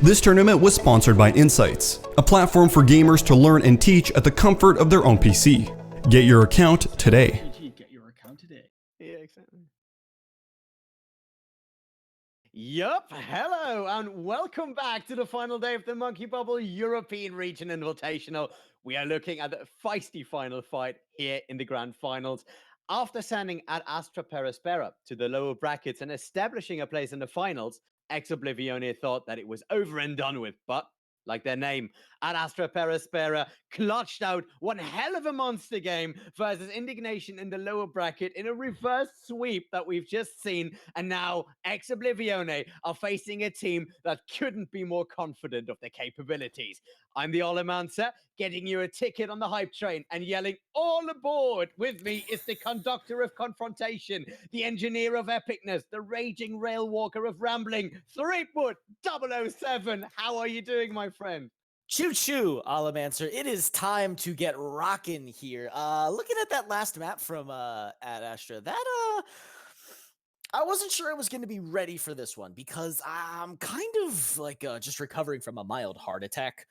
This tournament was sponsored by Insights, a platform for gamers to learn and teach at the comfort of their own PC. Get your account today. Get your account today. Yeah, exactly. Yup, hello and welcome back to the final day of the Monkey Bubble European Region Invitational. We are looking at the feisty final fight here in the grand finals. After sending Astra Aspera to the lower brackets and establishing a place in the finals, Oblivione thought that it was over and done with, but like their name, Astra Aspera clutched out one hell of a monster game versus Indignation in the lower bracket in a reverse sweep that we've just seen. And now Oblivione are facing a team that couldn't be more confident of their capabilities. I'm the Olimancer, getting you a ticket on the hype train and yelling all aboard. With me is the conductor of confrontation, the engineer of epicness, the raging rail walker of rambling, Threepwood 007. How are you doing, my friend? Choo-choo, Olimancer. It is time to get rocking here. Looking at that last map from at Astra, that I wasn't sure I was going to be ready for this one because I'm kind of like just recovering from a mild heart attack.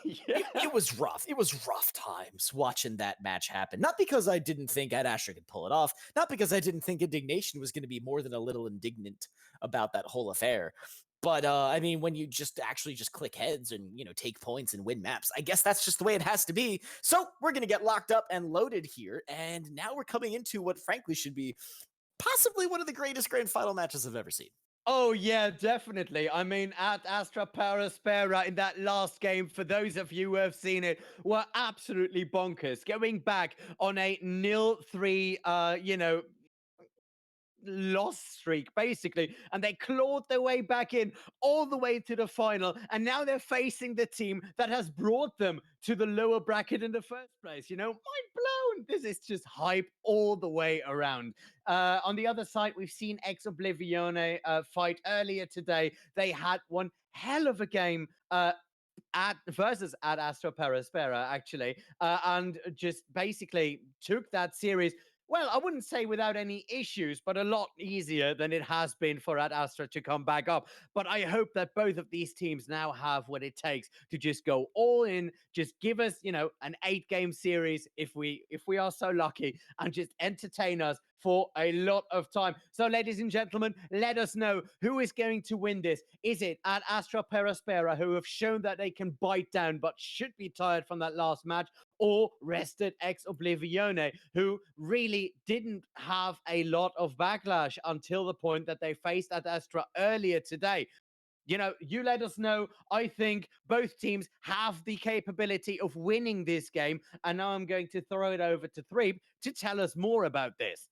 It was rough. It was rough times watching that match happen. Not because I didn't think Astra could pull it off. Not because I didn't think Indignation was going to be more than a little indignant about that whole affair. But I mean, when you just actually just click heads and, you know, take points and win maps, I guess that's just the way it has to be. So we're going to get locked up and loaded here. And now we're coming into what frankly should be possibly one of the greatest grand final matches I've ever seen. Oh, yeah, definitely. I mean, Astra Aspera in that last game, for those of you who have seen it, were absolutely bonkers. Going back on a 0-3, loss streak basically, and they clawed their way back in all the way to the final, and now they're facing the team that has brought them to the lower bracket in the first place. You know, mind blown. This is just hype all the way around. On the other side, we've seen Oblivione fight earlier today. They had one hell of a game versus Astra Aspera, actually, and just basically took that series. Well, I wouldn't say without any issues, but a lot easier than it has been for Astra to come back up. But I hope that both of these teams now have what it takes to just go all in, just give us, you know, an 8-game series if we are so lucky, and just entertain us for a lot of time. So, ladies and gentlemen, let us know who is going to win this. Is it Astra Aspera, who have shown that they can bite down but should be tired from that last match, or rested Oblivione, who really didn't have a lot of backlash until the point that they faced Astra earlier today? You know, you let us know. I think both teams have the capability of winning this game. And now I'm going to throw it over to Threep to tell us more about this.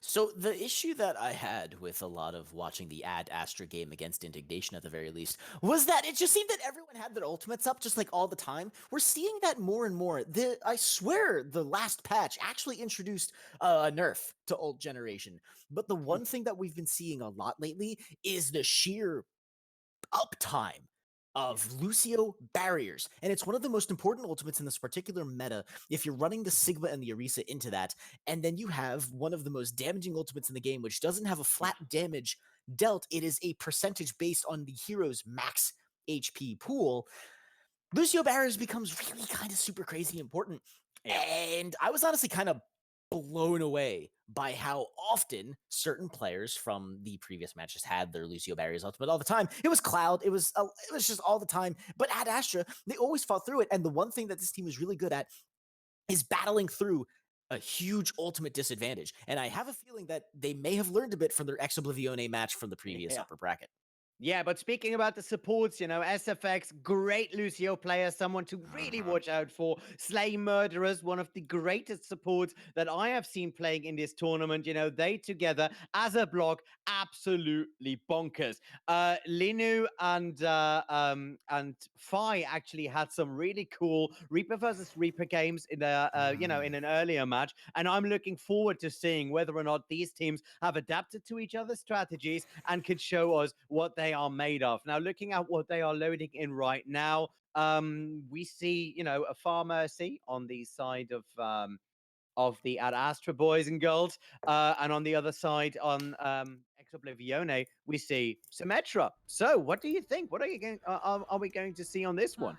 So the issue that I had with a lot of watching the Astra game against Indignation at the very least was that it just seemed that everyone had their ultimates up just like all the time. We're seeing that more and more. I swear the last patch actually introduced a nerf to ult generation. But the one thing that we've been seeing a lot lately is the sheer uptime of Lucio barriers. And it's one of the most important ultimates in this particular meta. If you're running the Sigma and the Orisa into that, and then you have one of the most damaging ultimates in the game, which doesn't have a flat damage dealt, it is a percentage based on the hero's max HP pool. Lucio barriers becomes really kind of super crazy important. And I was honestly kind of blown away by how often certain players from the previous matches had their Lucio barriers ultimate all the time. It was Cloud. It was just all the time. But at Astra, they always fought through it. And the one thing that this team is really good at is battling through a huge ultimate disadvantage. And I have a feeling that they may have learned a bit from their Oblivione match from the previous upper bracket. Yeah, but speaking about the supports, you know, SFX, great Lucio player, someone to really watch out for. Slay Murderers, one of the greatest supports that I have seen playing in this tournament. You know, they together as a block, absolutely bonkers. Linu and Fi actually had some really cool Reaper versus Reaper games in in an earlier match, and I'm looking forward to seeing whether or not these teams have adapted to each other's strategies and could show us what they are made of. Now, looking at what they are loading in right now, we see, you know, a Far Mercy on the side of the Ad Astra boys and girls, and on the other side on Oblivione, we see Symmetra. So, what do you think? What are you going? Are we going to see on this one?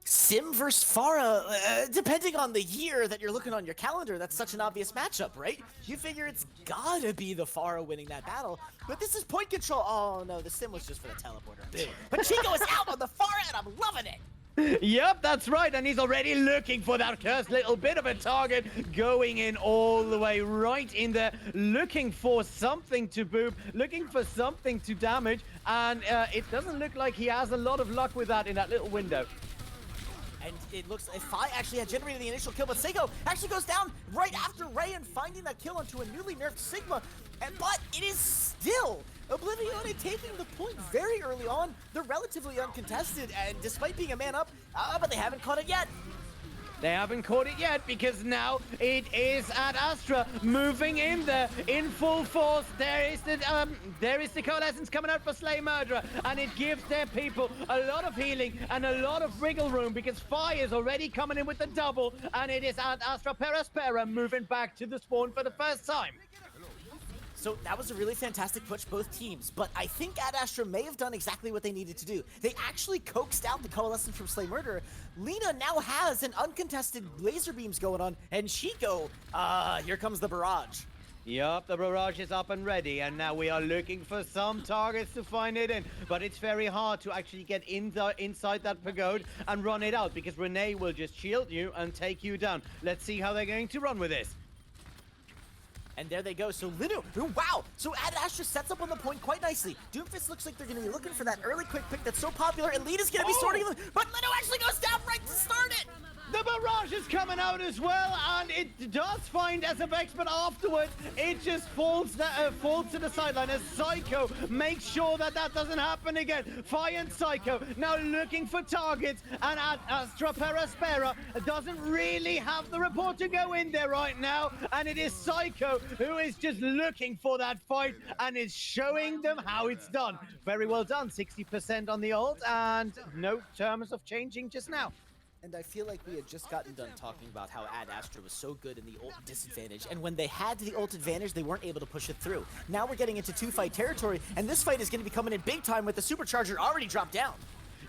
Sim versus Farah, depending on the year that you're looking on your calendar, that's such an obvious matchup, right? You figure it's gotta be the Farah winning that battle, but this is point control. Oh no, the Sim was just for the teleporter. But Chico is out on the Farah, and I'm loving it. Yep, that's right, and he's already looking for that cursed little bit of a target, going in all the way right in there, looking for something to boop, looking for something to damage, and it doesn't look like he has a lot of luck with that in that little window. And it looks like Fi actually had generated the initial kill, but Seiko actually goes down right after Ray and finding that kill onto a newly nerfed Sigma. But it is still Oblivione taking the point very early on. They're relatively uncontested, and despite being a man up, but they haven't caught it yet. They haven't caught it yet because now it is at Astra moving in there in full force. There is the coalescence coming out for Slay Murderer, and it gives their people a lot of healing and a lot of wriggle room because Fi is already coming in with the double, and it is at Astra Aspera moving back to the spawn for the first time. So that was a really fantastic push, both teams, but I think Ad Astra may have done exactly what they needed to do. They actually coaxed out the coalescence from Slay Murderer. Lina now has an uncontested laser beams going on, and Chico, here comes the barrage. Yup, the barrage is up and ready, and now we are looking for some targets to find it in, but it's very hard to actually get inside that pagode and run it out, because Renee will just shield you and take you down. Let's see how they're going to run with this. And there they go. So Linu, wow! So Ad Astra sets up on the point quite nicely. Doomfist looks like they're going to be looking for that early quick pick that's so popular, and Lina's going to be sorting them, but Linu actually goes down right to start it! The barrage is coming out as well, and it does find SFX, but afterwards, it just falls to the sideline as Psycho makes sure that that doesn't happen again. Fi and Psycho now looking for targets, and Astra Aspera doesn't really have the report to go in there right now, and it is Psycho who is just looking for that fight and is showing them how it's done. Very well done, 60% on the ult, and no terms of changing just now. And I feel like we had just gotten done talking about how Ad Astra was so good in the ult disadvantage, and when they had the ult advantage, they weren't able to push it through. Now we're getting into two-fight territory, and this fight is going to be coming in big time with the supercharger already dropped down.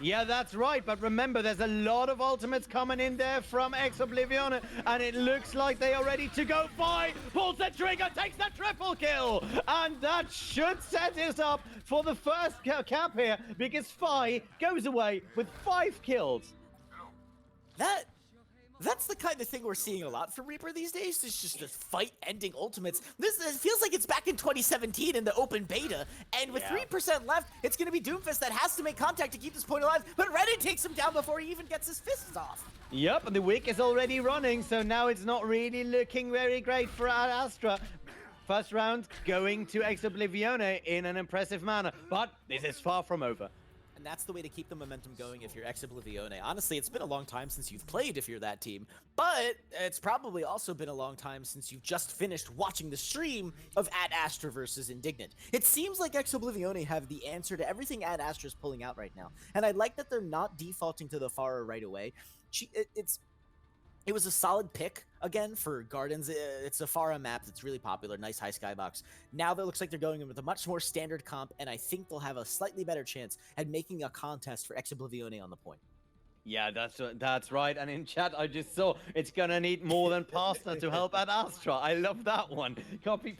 Yeah, that's right, but remember, there's a lot of ultimates coming in there from Oblivione, and it looks like they are ready to go. Fi pulls the trigger, takes the triple kill, and that should set us up for the first cap here, because Fi goes away with 5 kills. That's the kind of thing we're seeing a lot from Reaper these days. It's just the fight-ending ultimates. This feels like it's back in 2017 in the open beta, and with 3% left, it's going to be Doomfist that has to make contact to keep this point alive, but Reddit takes him down before he even gets his fists off. Yep, and the wick is already running, so now it's not really looking very great for Astra. First round going to Oblivione in an impressive manner, but this is far from over. And that's the way to keep the momentum going if you're Oblivione. Honestly, it's been a long time since you've played if you're that team, but it's probably also been a long time since you've just finished watching the stream of Ad Astra versus Indignant. It seems like Oblivione have the answer to everything Ad Astra's pulling out right now, and I like that they're not defaulting to the Farah right away. It was a solid pick, again, for Gardens. It's a Farah map that's really popular, nice high skybox. Now that looks like they're going in with a much more standard comp, and I think they'll have a slightly better chance at making a contest for Oblivione on the point. Yeah, that's right. And in chat, I just saw it's gonna need more than pasta to help at Astra. I love that one. Copy,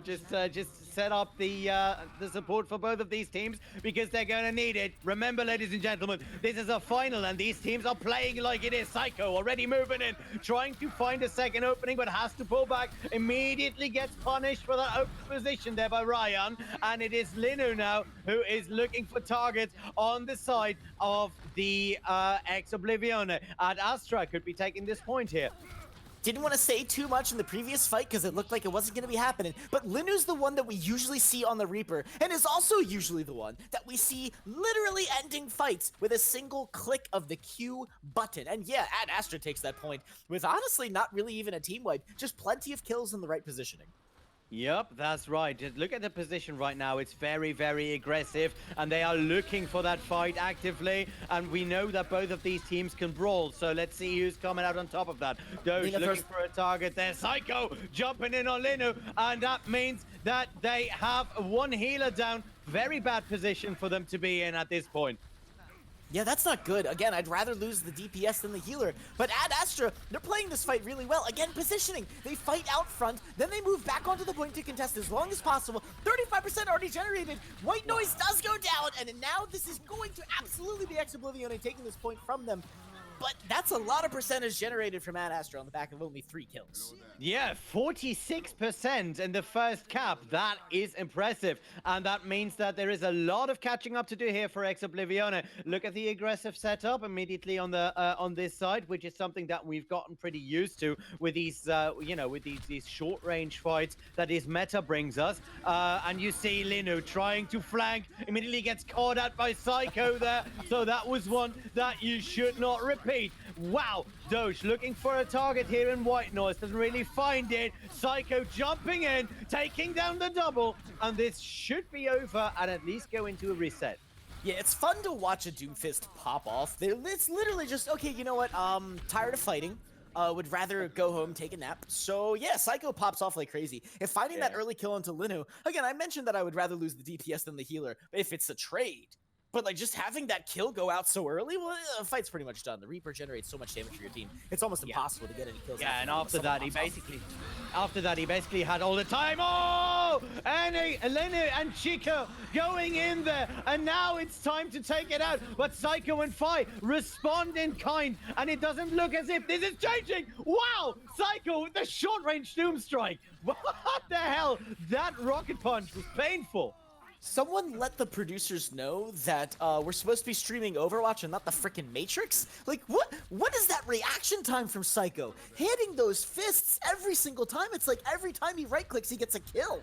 just set up the support for both of these teams because they're gonna need it. Remember, ladies and gentlemen, this is a final, and these teams are playing like it is. Psycho already moving in, trying to find a second opening, but has to pull back. Immediately gets punished for that open position there by Ryan, and it is Linu now who is looking for targets on the side of the Oblivione. Ad Astra could be taking this point here. Didn't want to say too much in the previous fight because it looked like it wasn't going to be happening, but Linu's the one that we usually see on the Reaper, and is also usually the one that we see literally ending fights with a single click of the Q button. And yeah, Ad Astra takes that point with honestly not really even a team wipe, just plenty of kills in the right positioning. Yep, that's right. Just look at the position right now. It's very, very aggressive, and they are looking for that fight actively. And we know that both of these teams can brawl, so let's see who's coming out on top of that. Doge looking for a target there. Psycho jumping in on Linu, and that means that they have one healer down. Very bad position for them to be in at this point. Yeah, that's not good. Again, I'd rather lose the DPS than the healer. But at Astra, they're playing this fight really well. Again, positioning. They fight out front, then they move back onto the point to contest as long as possible. 35% already generated. White noise does go down, and now this is going to absolutely be Oblivione taking this point from them. But that's a lot of percentage generated from Ad Astra on the back of only 3 kills. Yeah, 46% in the first cap. That is impressive. And that means that there is a lot of catching up to do here for Oblivione. Look at the aggressive setup immediately on the on this side, which is something that we've gotten pretty used to with these, with these short range fights that his meta brings us. And you see Linu trying to flank, immediately gets caught out by Psycho there. So that was one that you should not repeat. Wow, Doge looking for a target here in White Noise, doesn't really find it. Psycho jumping in, taking down the double, and this should be over and at least go into a reset. Yeah, it's fun to watch a Doomfist pop off. It's literally just, okay, you know what, tired of fighting. Would rather go home, take a nap. So yeah, Psycho pops off like crazy. If finding that early kill onto Linu, again, I mentioned that I would rather lose the DPS than the healer, if it's a trade. But like just having that kill go out so early, well, the fight's pretty much done. The Reaper generates so much damage for your team. It's almost impossible to get any kills. Yeah, and after that, he basically had all the time. Oh, and Elena and Chico going in there, and now it's time to take it out. But Psycho and Fi respond in kind, and it doesn't look as if this is changing. Wow, Psycho with the short-range Doom Strike. What the hell? That rocket punch was painful. Someone let the producers know that we're supposed to be streaming Overwatch and not the frickin' Matrix? Like, what is that reaction time from Psycho? Hitting those fists every single time. It's like every time he right-clicks, he gets a kill.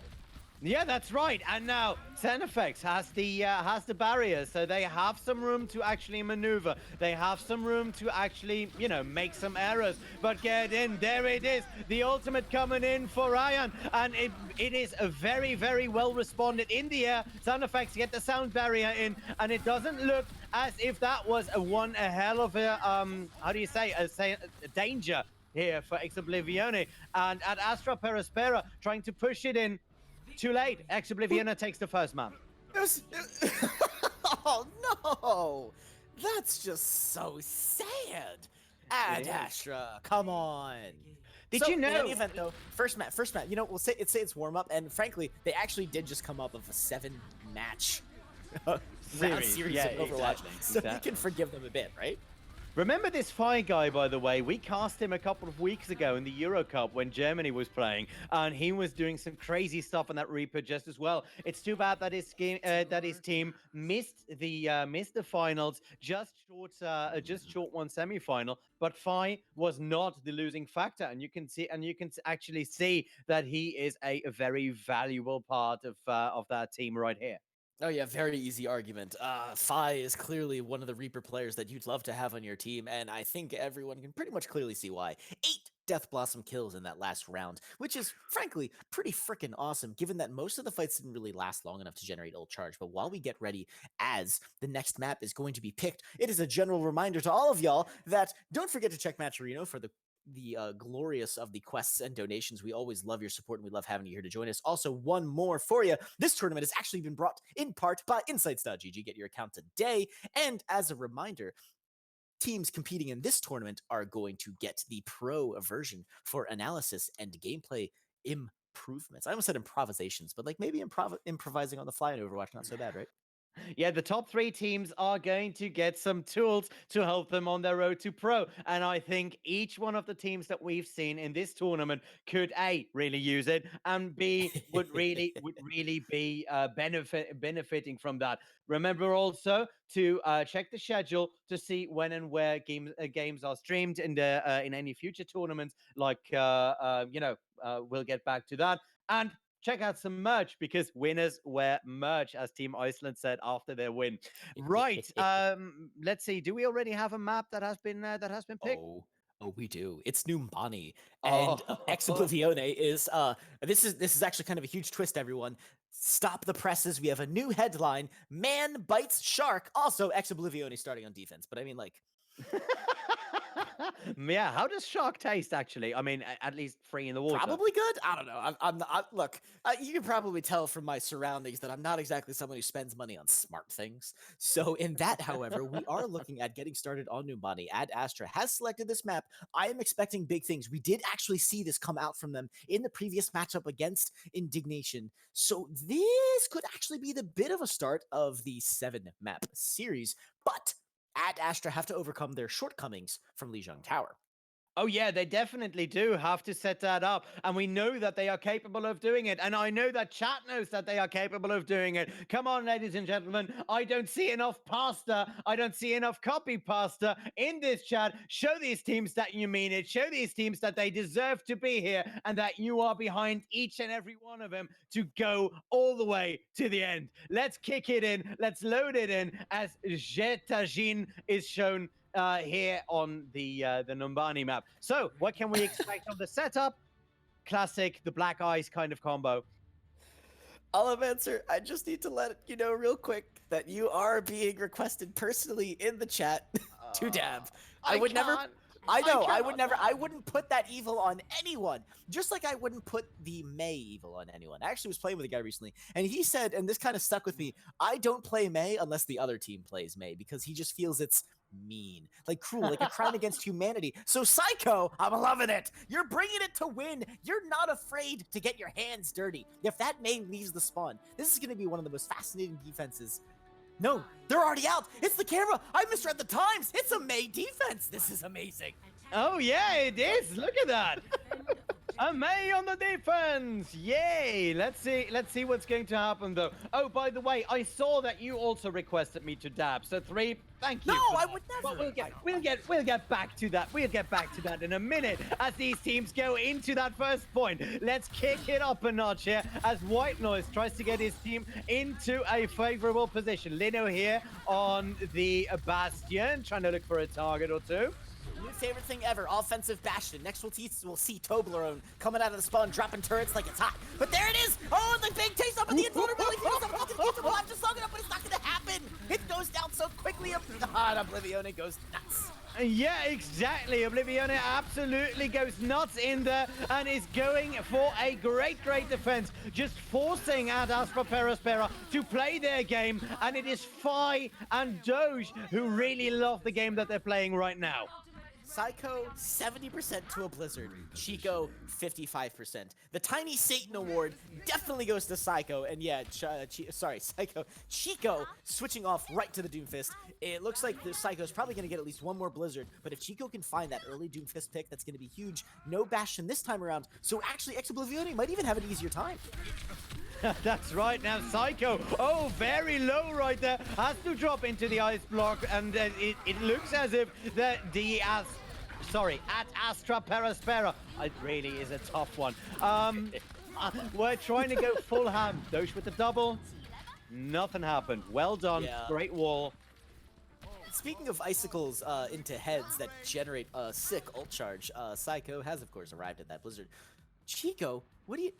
Yeah, that's right. And now Xenofex has the barrier, so they have some room to actually maneuver. They have some room to actually, make some errors. But get in, there it is. The ultimate coming in for Ryan, and it is a very, very well responded in the air. Xenofex get the sound barrier in, and it doesn't look as if that was a hell of a a danger here for Oblivione. And at Astra per Aspera trying to push it in. Too late. Oblivione takes the first map. Oh no! That's just so sad. Ad Astra, come on. Did you know? In any event, though, first map. We'll say it's warm up, and frankly, they actually did just come up of a 7-match round series of Overwatch, so we can forgive them a bit, right? Remember this Fi guy, by the way? We cast him a couple of weeks ago in the Euro Cup when Germany was playing, and he was doing some crazy stuff on that Reaper just as well. It's too bad that his team missed the finals, just short one semifinal. But Fi was not the losing factor, and you can actually see that he is a very valuable part of that team right here. Oh yeah, very easy argument. Fi is clearly one of the Reaper players that you'd love to have on your team, and I think everyone can pretty much clearly see why. 8 Death Blossom kills in that last round, which is, frankly, pretty freaking awesome, given that most of the fights didn't really last long enough to generate ult charge. But while we get ready, as the next map is going to be picked, it is a general reminder to all of y'all that don't forget to check Matcherino for the glorious of the quests and donations. We always love your support, and we love having you here to join us. Also, one more for you. This tournament has actually been brought in part by Insights.gg. Get your account today. And as a reminder, teams competing in this tournament are going to get the pro version for analysis and gameplay improvements. I almost said improvisations, but like maybe improvising on the fly in Overwatch, not so bad, right? Yeah, the top 3 teams are going to get some tools to help them on their road to pro. And I think each one of the teams that we've seen in this tournament could A, really use it, and B, would really be benefiting from that. Remember also to check the schedule to see when and where games are streamed in any future tournaments. Like we'll get back to that. And check out some merch, because winners wear merch, as Team Iceland said after their win. Right. Let's see. Do we already have a map that has been picked? Oh, we do. It's Numbani, and Oblivione is this is actually kind of a huge twist, everyone. Stop the presses. We have a new headline: Man bites shark. Also, Oblivione starting on defense. But I mean, like, Yeah, how does shark taste actually? I mean, at least free in the water. Probably good. I don't know. Look. You can probably tell from my surroundings that I'm not exactly someone who spends money on smart things. So in that, however, we are looking at getting started on Numbani. Ad Astra has selected this map. I am expecting big things. We did actually see this come out from them in the previous matchup against Indignation. So this could actually be the bit of a start of the 7-map series. But Ad Astra have to overcome their shortcomings from Lijiang Tower. Oh yeah, they definitely do have to set that up. And we know that they are capable of doing it. And I know that chat knows that they are capable of doing it. Come on, ladies and gentlemen. I don't see enough pasta. I don't see enough copy pasta in this chat. Show these teams that you mean it. Show these teams that they deserve to be here and that you are behind each and every one of them to go all the way to the end. Let's kick it in. Let's load it in as Jetajin is shown here on the Numbani map. So, what can we expect of the setup? Classic, the black eyes kind of combo. Olive Answer, I just need to let you know real quick that you are being requested personally in the chat to dab. I would never. I know. I would never. I wouldn't put that evil on anyone. Just like I wouldn't put the Mei evil on anyone. I actually was playing with a guy recently, and he said, and this kind of stuck with me, I don't play Mei unless the other team plays Mei because he just feels it's mean, like cruel, like a crime against humanity. So Psycho, I'm loving it. You're bringing it to win. You're not afraid to get your hands dirty. If that Mei leaves the spawn, this is going to be one of the most fascinating defenses. No, they're already out. It's the camera. I misread the times. It's a Mei defense. This is amazing. Oh yeah, it is. Look at that. A Mei on the defense! Yay! Let's see what's going to happen though. Oh, by the way, I saw that you also requested me to dab. So 3, thank you. No, I would never. Well, we'll get back to that. We'll get back to that in a minute as these teams go into that first point. Let's kick it up a notch here as White Noise tries to get his team into a favorable position. Lino here on the Bastion, trying to look for a target or two. New favorite thing ever, offensive Bastion. Next we'll see Toblerone coming out of the spawn, dropping turrets like it's hot. But there it is! Oh, the big taste up in the invulnerability! I'm just long enough, but it's not gonna happen! It goes down so quickly, Oblivione goes nuts. Yeah, exactly. Oblivione absolutely goes nuts in there and is going for a great defense, just forcing at Aspera to play their game, and it is Fi and Doge who really love the game that they're playing right now. Psycho, 70% to a Blizzard. Chico, 55%. The Tiny Satan Award definitely goes to Psycho. And yeah, Psycho. Chico switching off right to the Doomfist. It looks like the Psycho's probably going to get at least one more Blizzard. But if Chico can find that early Doomfist pick, that's going to be huge. No Bastion this time around. So actually, Oblivione might even have an easier time. That's right. Now Psycho, oh, very low right there, has to drop into the ice block, and it looks as if at Astra Aspera. It really is a tough one. We're trying to go full ham. Doge with the double. Nothing happened. Well done. Yeah. Great wall. Speaking of icicles into heads that generate a sick ult charge, Psycho has, of course, arrived at that Blizzard. Chico, what do you...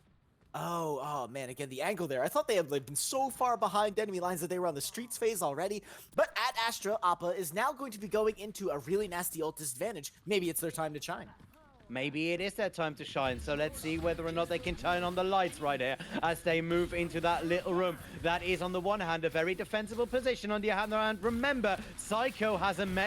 Oh man, again, the angle there. I thought they had been so far behind enemy lines that they were on the streets phase already. But at Astra, Appa is now going to be going into a really nasty ult disadvantage. Maybe it's their time to shine. Maybe it is their time to shine, so let's see whether or not they can turn on the lights right here as they move into that little room. That is, on the one hand, a very defensible position. On the other hand, remember, Psycho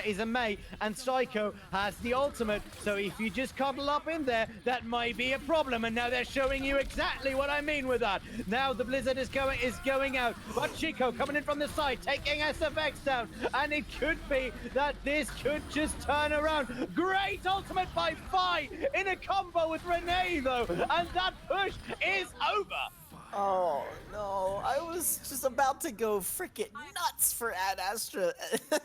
is a Mei, and Psycho has the ultimate, so if you just cuddle up in there, that might be a problem, and now they're showing you exactly what I mean with that. Now the Blizzard is going out, but Chico coming in from the side, taking SFX down, and it could be that this could just turn around. Great ultimate by Fi! In a combo with Renee though, and that push is over. Oh no, I was just about to go frickin' nuts for Ad Astra.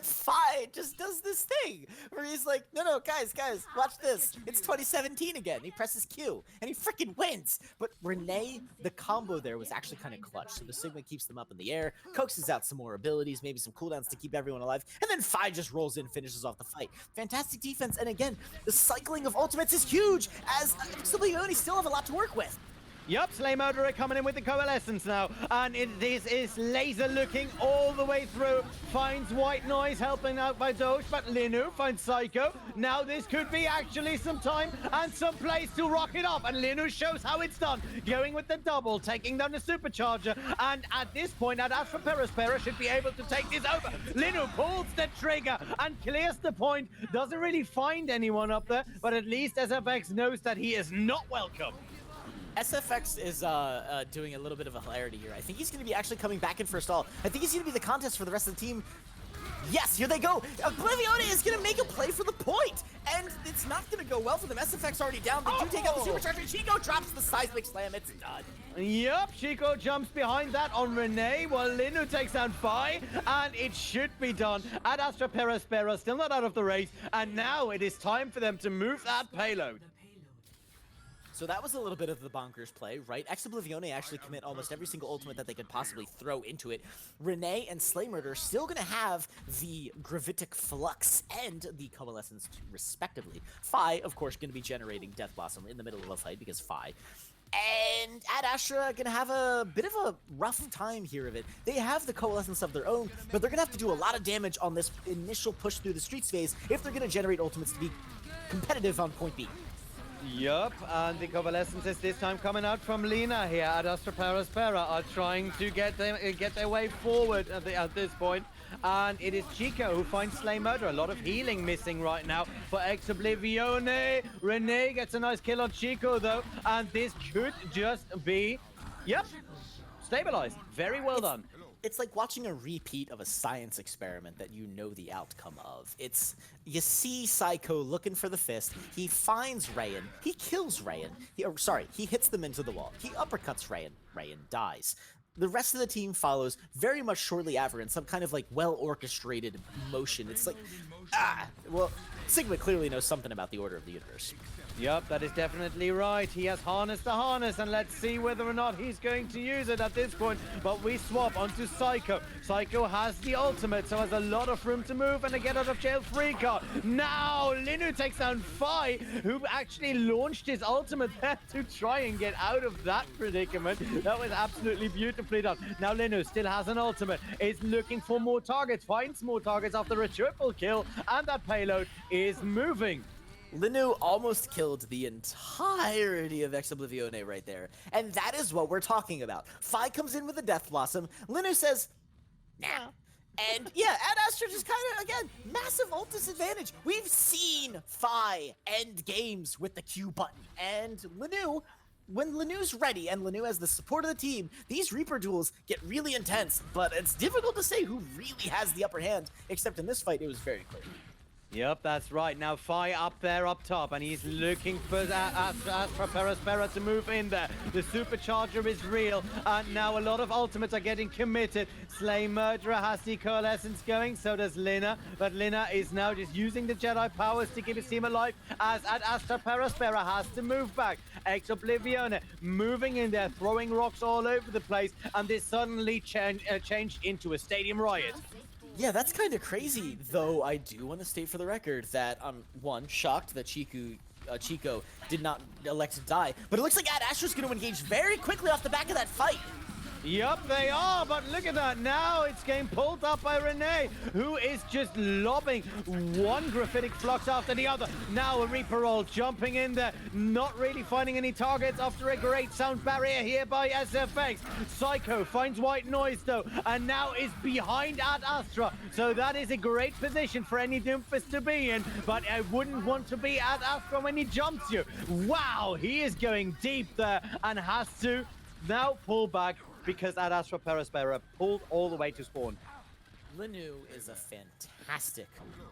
Fi just does this thing where he's like, no, guys, watch this. It's 2017 again. He presses Q and he frickin' wins. But Renee, the combo there was actually kind of clutch. So the Sigma keeps them up in the air, coaxes out some more abilities, maybe some cooldowns to keep everyone alive, and then Fi just rolls in, finishes off the fight. Fantastic defense, and again, the cycling of ultimates is huge as Oblivione still have a lot to work with. Yup, Slay Murderer coming in with the Coalescence now. And this is Laser looking all the way through. Finds White Noise, helping out by Doge, but Linu finds Psycho. Now this could be actually some time and some place to rock it off. And Linu shows how it's done. Going with the double, taking down the Supercharger. And at this point, Astra Perispera should be able to take this over. Linu pulls the trigger and clears the point. Doesn't really find anyone up there, but at least SFX knows that he is not welcome. SFX is doing a little bit of a hilarity here. I think he's going to be actually coming back in for a stall. I think he's going to be the contest for the rest of the team. Yes, here they go. Oblivione is going to make a play for the point, and it's not going to go well for them. SFX already down. They do take out the Supercharger. Chico drops the Seismic Slam. It's done. Yup, Chico jumps behind that on Renee, while Linu takes down Fi, and it should be done. Ad Astra Perispera still not out of the race, and now it is time for them to move that payload. So that was a little bit of the bonkers play, right? Oblivione actually commit almost every single ultimate that they could possibly throw into it. Renee and Slay Murder still going to have the Gravitic Flux and the Coalescence, respectively. Fi, of course, going to be generating Death Blossom in the middle of a fight because Fi. And Ad Astra going to have a bit of a rough time here of it. They have the Coalescence of their own, but they're going to have to do a lot of damage on this initial push through the streets phase if they're going to generate ultimates to be competitive on point B. Yup, and the Coalescence is this time coming out from Lina here. Ad Astra Perispera are trying to get their way forward at this point. And it is Chico who finds Slay Murder. A lot of healing missing right now for Oblivione. Renee gets a nice kill on Chico though. And this could just be, yep, stabilized. Very well done. It's like watching a repeat of a science experiment that you know the outcome of. You see Psycho looking for the fist, he finds Rayan, he kills Rayan, he hits them into the wall, he uppercuts Rayan, Rayan dies. The rest of the team follows very much shortly after in some kind of like well-orchestrated motion. It's like, well, Sigma clearly knows something about the order of the universe. Yup, that is definitely right. He has harnessed the harness, and let's see whether or not he's going to use it at this point. But we swap onto Psycho. Psycho has the ultimate, so has a lot of room to move and a get out of jail free card. Now, Linu takes down Fi, who actually launched his ultimate there to try and get out of that predicament. That was absolutely beautifully done. Now, Linu still has an ultimate. Is looking for more targets, finds more targets after a triple kill, and that payload is moving. Linu almost killed the entirety of Oblivione right there. And that is what we're talking about. Fi comes in with a Death Blossom. Linu says, nah. And yeah, Ad Astra just kind of, again, massive ult disadvantage. We've seen Fi end games with the Q button. And Linu, when Linu's ready and Linu has the support of the team, these Reaper duels get really intense. But it's difficult to say who really has the upper hand, except in this fight, it was very clear. Yep, that's right. Now Fi up there up top, and he's looking for Astra Perispera to move in there. The Supercharger is real, and now a lot of ultimates are getting committed. Slay Murderer has the Coalescence going, so does Lina, but Lina is now just using the Jedi powers to keep his team alive, as Astra Perispera has to move back. Oblivione moving in there, throwing rocks all over the place, and this suddenly changed into a stadium riot. Yeah, that's kind of crazy, though I do want to state for the record that I'm, one, shocked that Chico did not elect to die, but it looks like Ad Astra's going to engage very quickly off the back of that fight. Yup, they are, but look at that. Now it's getting pulled up by Renee, who is just lobbing one Graphitic Flux after the other. Now a Reaper roll jumping in there, not really finding any targets after a great sound barrier here by SFX. Psycho finds White Noise though, and now is behind Ad Astra. So that is a great position for any Doomfist to be in, but I wouldn't want to be Ad Astra when he jumps you. Wow, he is going deep there and has to now pull back, because Ad Astra Perispera pulled all the way to spawn. Linu is a fantastic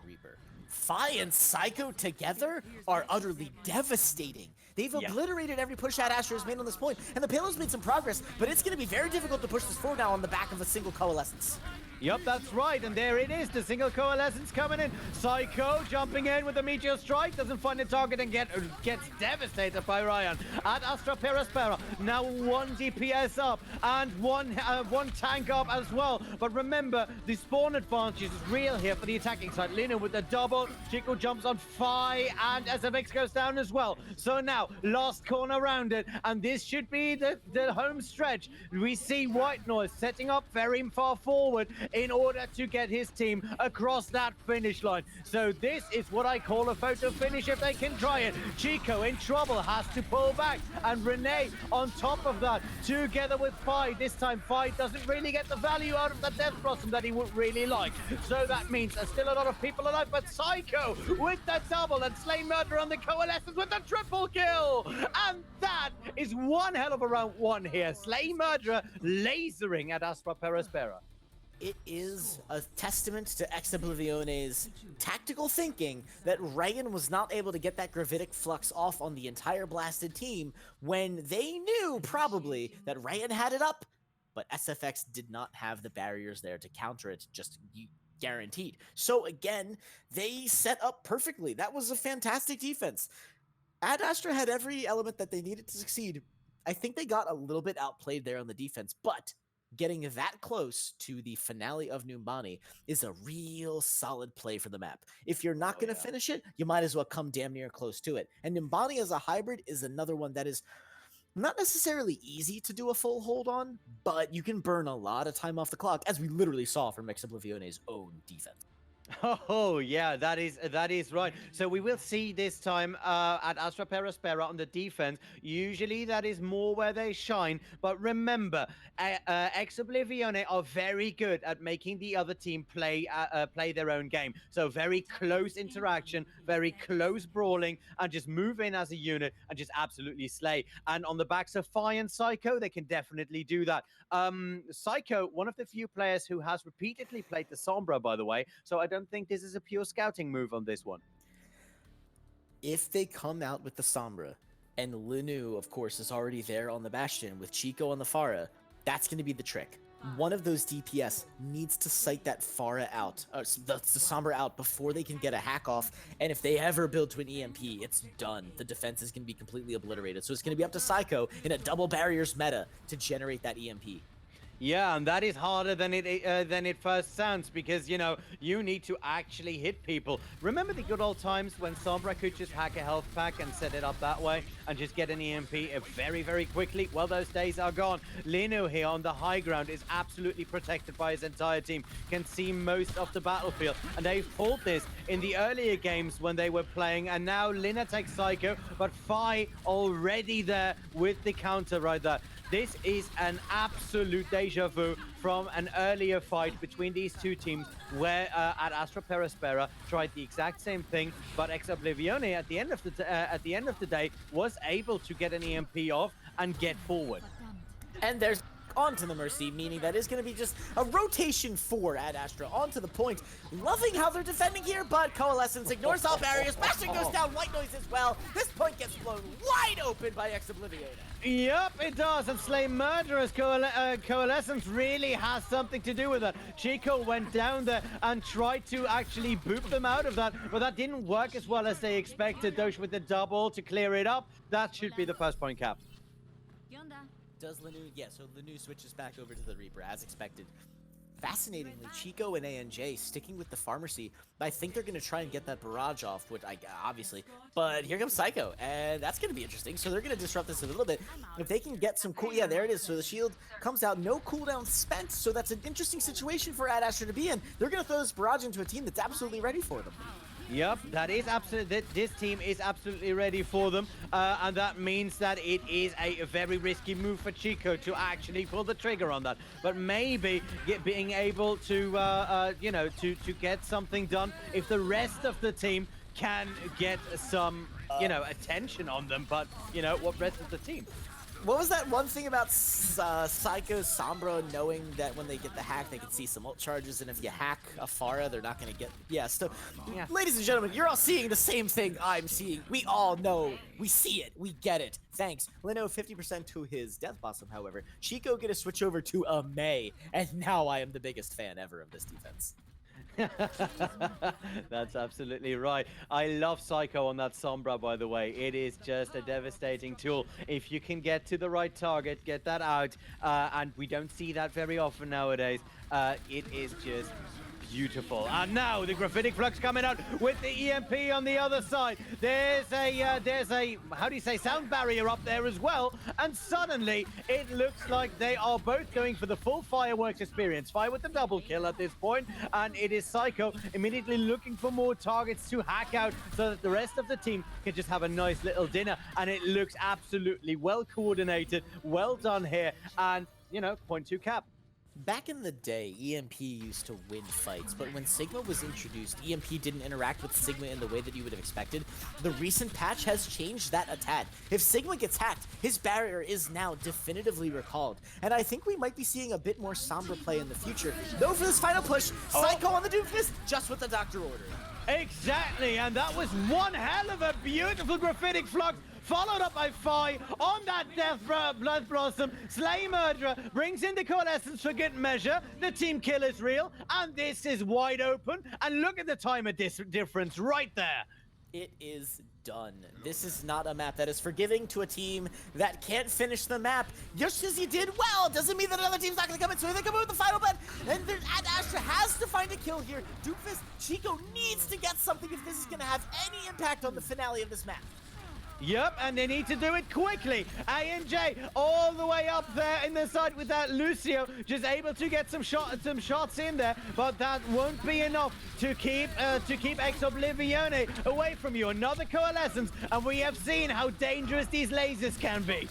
Reaper. Fi and Psycho together are utterly devastating. They've obliterated every push Ad Astra has made on this point, and the payload's made some progress, but it's going to be very difficult to push this forward now on the back of a single Coalescence. Yup, that's right, and there it is, the single coalescence coming in. Psycho jumping in with a meteor strike, doesn't find the target and gets devastated by Ryan. At Astra Aspera, now 1 DPS up and one tank up as well. But remember, the spawn advantage is real here for the attacking side. Lina with the double, Chico jumps on Fi, and SFX goes down as well. So now, last corner rounded, and this should be the home stretch. We see White Noise setting up very far forward in order to get his team across that finish line. So this is what I call a photo finish if they can try it. Chico in trouble, has to pull back, and Renee on top of that, together with Fi. This time Fi doesn't really get the value out of the Death Blossom that he would really like. So that means there's still a lot of people alive, but Psycho with the double and Slay Murder on the Coalescence with the triple kill. And that is one hell of a round one here. Slay Murderer lasering at Astra Aspera. It is a testament to Oblivione's tactical thinking that Ryan was not able to get that gravitic flux off on the entire blasted team when they knew probably that Ryan had it up, but SFX did not have the barriers there to counter it, just guaranteed. So again, they set up perfectly. That was a fantastic defense. Ad Astra had every element that they needed to succeed. I think they got a little bit outplayed there on the defense, but getting that close to the finale of Numbani is a real solid play for the map. If you're not going to finish it, you might as well come damn near close to it. And Numbani as a hybrid is another one that is not necessarily easy to do a full hold on, but you can burn a lot of time off the clock, as we literally saw from Oblivione's own defense. Oh, yeah, that is right. So we will see this time at Astra Aspera on the defense. Usually that is more where they shine. But remember, Oblivione are very good at making the other team play their own game. So very close interaction, very close brawling, and just move in as a unit and just absolutely slay. And on the backs of Fi and Psycho, they can definitely do that. Psycho, one of the few players who has repeatedly played the Sombra, by the way. So I don't think this is a pure scouting move on this one. If they come out with the Sombra, and Linu, of course, is already there on the Bastion with Chico on the Pharah, that's going to be the trick. One of those DPS needs to sight that Pharah out, the Sombra out, before they can get a hack off, and if they ever build to an EMP, it's done. The defense is going to be completely obliterated, so it's going to be up to Psycho in a double barriers meta to generate that EMP. Yeah, and that is harder than it first sounds, because, you know, you need to actually hit people. Remember the good old times when Sombra could just hack a health pack and set it up that way and just get an EMP very, very quickly? Well, those days are gone. Lino here on the high ground is absolutely protected by his entire team, can see most of the battlefield, and they've pulled this in the earlier games when they were playing, and now Lina takes Psycho, but Fi already there with the counter right there. This is an absolute deja vu from an earlier fight between these two teams where at Astra Aspera tried the exact same thing, but Oblivione at the end of the day was able to get an EMP off and get forward. And there's onto the Mercy, meaning that is going to be just a rotation 4 at Astra onto the point. Loving how they're defending here, but Coalescence ignores all barriers. Bastion goes down, White Noise as well. This point gets blown wide open by Oblivione. Yep, it does, and Slay Murderer's Coalescence really has something to do with that. Chico went down there and tried to actually boop them out of that, but that didn't work as well as they expected. Doge with the double to clear it up. That should be the first point cap. Does Linu? Yeah, so Linu switches back over to the Reaper as expected. Fascinatingly, Chico and ANJ sticking with the Pharmacy. I think they're going to try and get that barrage off, which obviously. But here comes Psycho, and that's going to be interesting. So they're going to disrupt this a little bit. If they can get some cool... Yeah, there it is. So the shield comes out, no cooldown spent. So that's an interesting situation for Ad Astra to be in. They're going to throw this barrage into a team that's absolutely ready for them. Yep, that is absolutely. This team is absolutely ready for them, and that means that it is a very risky move for Chico to actually pull the trigger on that. But maybe being able to, you know, to get something done if the rest of the team can get some, you know, attention on them. But you know, what rest of the team? What was that one thing about Psycho Sombra knowing that when they get the hack, they can see some ult charges, and if you hack a Pharah, they're not going to get... Yeah, so, ladies and gentlemen, you're all seeing the same thing I'm seeing. We all know. We see it. We get it. Thanks. Lino, 50% to his Death Blossom, however. Chico get a switch over to a Mei, and now I am the biggest fan ever of this defense. That's absolutely right. I love Psycho on that Sombra, by the way. It is just a devastating tool. If you can get to the right target, get that out, and we don't see that very often nowadays, it is just beautiful. And now the Graphitic Flux coming out with the EMP on the other side. There's a how do you say, sound barrier up there as well. And suddenly it looks like they are both going for the full fireworks experience. Fire with the double kill at this point, and it is Psycho immediately looking for more targets to hack out so that the rest of the team can just have a nice little dinner. And it looks absolutely well coordinated, well done here, and you know, 0.2 cap. Back in the day, EMP used to win fights, but when Sigma was introduced, EMP didn't interact with Sigma in the way that you would have expected. The recent patch has changed that a tad. If Sigma gets hacked, his barrier is now definitively recalled, and I think we might be seeing a bit more Sombra play in the future. Though for this final push, Psycho on the Doomfist, just with the Doctor Order. Exactly, and that was one hell of a beautiful Graphitic Flux, followed up by Fi on that Blood Blossom. Slay Murderer brings in the Coalescence for good measure. The team kill is real, and this is wide open. And look at the time of difference right there. It is done. This is not a map that is forgiving to a team that can't finish the map. Just as you did well, doesn't mean that another team's not going to come in, so they come in with the final bet, and Astra has to find a kill here. Doomfist, Chico needs to get something if this is going to have any impact on the finale of this map. Yep, and they need to do it quickly. ANJ all the way up there in the side with that Lucio, just able to get some shots in there, but that won't be enough to keep Oblivione away from you. Another Coalescence, and we have seen how dangerous these lasers can be.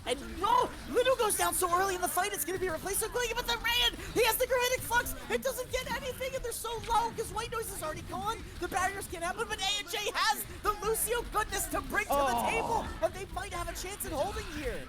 And no, Lino goes down so early in the fight, it's going to be replaced so quickly, but the Rand, he has the Graphitic Flux, it doesn't get anything, and they're so low because White Noise is already gone, the barriers can't happen, but A&J has the Lucio goodness to bring to the table, and they might have a chance at holding here.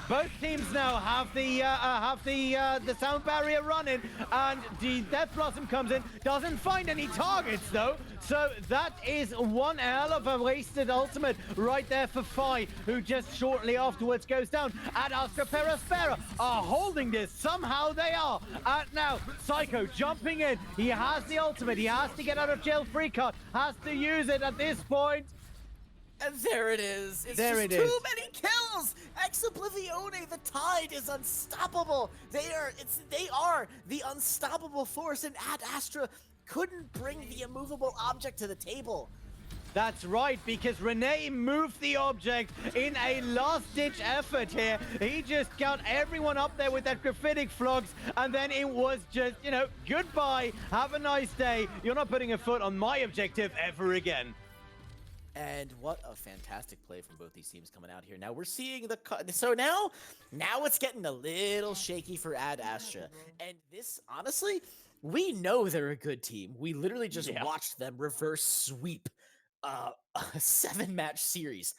Both teams now have the sound barrier running, and the Death Blossom comes in, doesn't find any targets though, so that is one hell of a wasted ultimate right there for Fi, who just shortly afterwards goes down. And Astra Aspera are holding this, somehow they are. And now Psycho jumping in, he has the ultimate, he has to get out of jail free card, has to use it at this point. And there it is. It's there just too many kills. Ex Oblivione, the tide is unstoppable. They are the unstoppable force, and Ad Astra couldn't bring the immovable object to the table. That's right, because Renee moved the object in a last-ditch effort here. He just got everyone up there with that Graphitic Flux, and then it was just, you know, goodbye, have a nice day. You're not putting a foot on my objective ever again. And what a fantastic play from both these teams coming out here. Now we're seeing the so now it's getting a little shaky for Ad Astra. And this, honestly, we know they're a good team. We literally just watched them reverse sweep a 7-match series.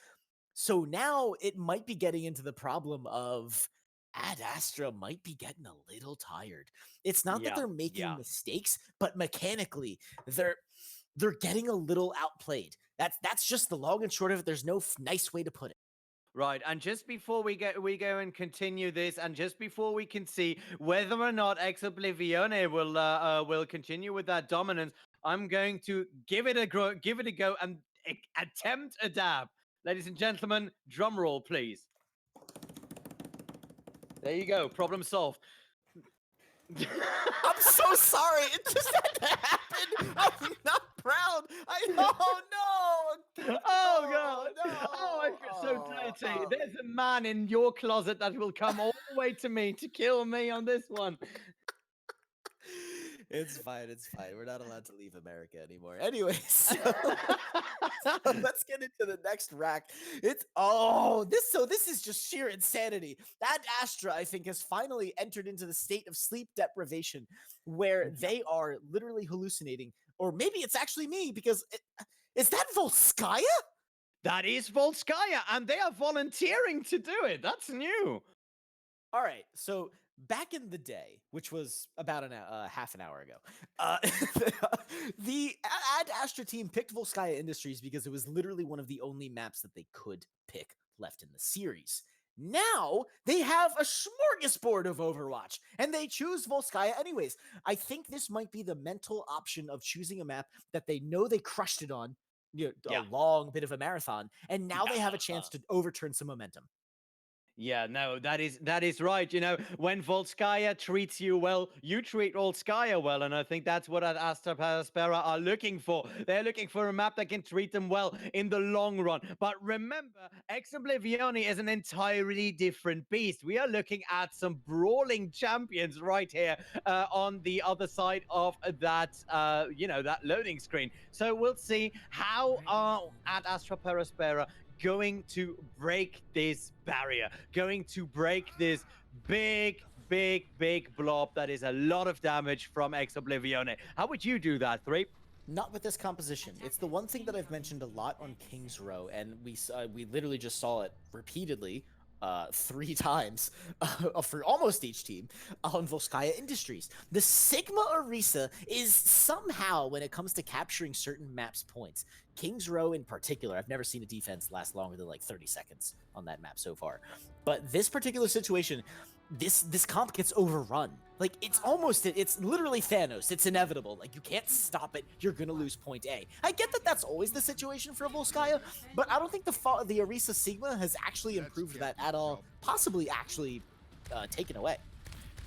So now it might be getting into the problem of Ad Astra might be getting a little tired. It's not that they're making mistakes, but mechanically they're getting a little outplayed. That's just the long and short of it. There's no nice way to put it. Right, and just before we go and continue this, and just before we can see whether or not Ex Oblivione will continue with that dominance, I'm going to give it a go and attempt a dab. Ladies and gentlemen, drum roll, please. There you go, problem solved. I'm so sorry. It just had to happen. I'm not proud. Oh no. Oh god. No. Oh, I feel so dirty. There's a man in your closet that will come all the way to me to kill me on this one. It's fine. We're not allowed to leave America anymore. Anyway, so let's get into the next rack. This is just sheer insanity. Ad Astra, I think, has finally entered into the state of sleep deprivation where they are literally hallucinating. Or maybe it's actually me, because is that Volskaya? That is Volskaya, and they are volunteering to do it. That's new. All right, so back in the day, which was about half an hour ago, the Ad Astra team picked Volskaya Industries because it was literally one of the only maps that they could pick left in the series. Now they have a smorgasbord of Overwatch, and they choose Volskaya anyways. I think this might be the mental option of choosing a map that they know they crushed it on, a long bit of a marathon, and now they have a chance to overturn some momentum. Yeah, no, that is right. You know, when Volskaya treats you well, you treat Volskaya well, and I think that's what Astra Aspera are looking for. They're looking for a map that can treat them well in the long run. But remember, Oblivione is an entirely different beast. We are looking at some brawling champions right here on the other side of that, that loading screen. So we'll see how at Astra Aspera going to break this barrier, going to break this big blob that is a lot of damage from Oblivione. How would you do that, Three? Not with this composition. It's the one thing that I've mentioned a lot on King's Row, and we literally just saw it repeatedly 3 times for almost each team on Volskaya Industries. The Sigma Orisa is somehow, when it comes to capturing certain maps points, King's Row in particular, I've never seen a defense last longer than like 30 seconds on that map so far. But this particular situation, this comp gets overrun. Like, it's literally Thanos. It's inevitable. Like, you can't stop it. You're gonna lose point A. I get that that's always the situation for Volskaya, but I don't think the Orisa Sigma has actually improved that at all. Possibly actually taken away.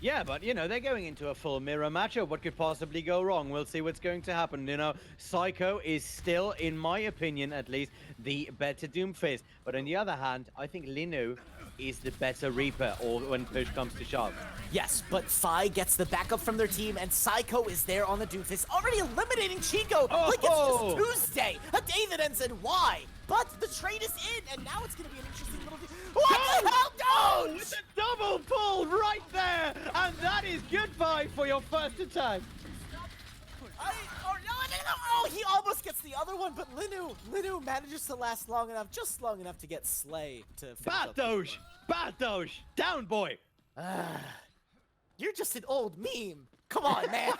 Yeah, but, they're going into a full mirror matchup. What could possibly go wrong? We'll see what's going to happen. Psycho is still, in my opinion at least, the better Doomfist. But on the other hand, I think Linu is the better Reaper, or when push comes to shove. Yes, but Fi gets the backup from their team, and Psycho is there on the Doomfist, already eliminating Chico like it's just Tuesday, a day that ends in Y. But the trade is in, and now it's going to be an interesting little... What the hell? No! With a double pull right there! And that is goodbye for your first attack. Oh, he almost gets the other one, but Linu manages to last long enough, just long enough to get Slay to finish Bad Doge! Down, boy! You're just an old meme. Come on, man.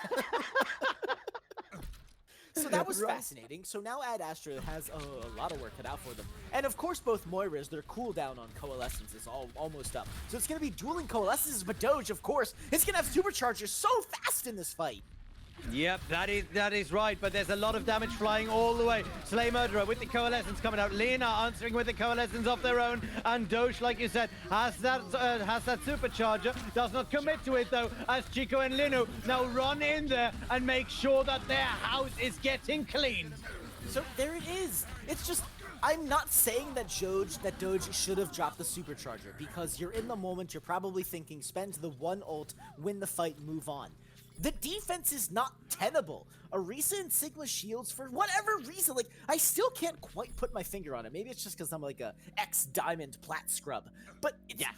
So that was fascinating. So now Ad Astra has a lot of work cut out for them. And of course, both Moiras, their cooldown on Coalescence is almost up. So it's going to be dueling Coalescences, but Doge, of course, is going to have Superchargers so fast in this fight. Yep, that is right, but there's a lot of damage flying all the way. Slay Murderer with the Coalescence coming out. Lena answering with the Coalescence of their own. And Doge, like you said, has that Supercharger. Does not commit to it, though, as Chico and Linu now run in there and make sure that their house is getting cleaned. So there it is. It's just... I'm not saying that Doge should have dropped the Supercharger, because you're in the moment, you're probably thinking, spend the one ult, win the fight, move on. The defense is not tenable. Orisa and Sigma shields, for whatever reason, like, I still can't quite put my finger on it. Maybe it's just because I'm like a X-Diamond Plat Scrub. But yeah,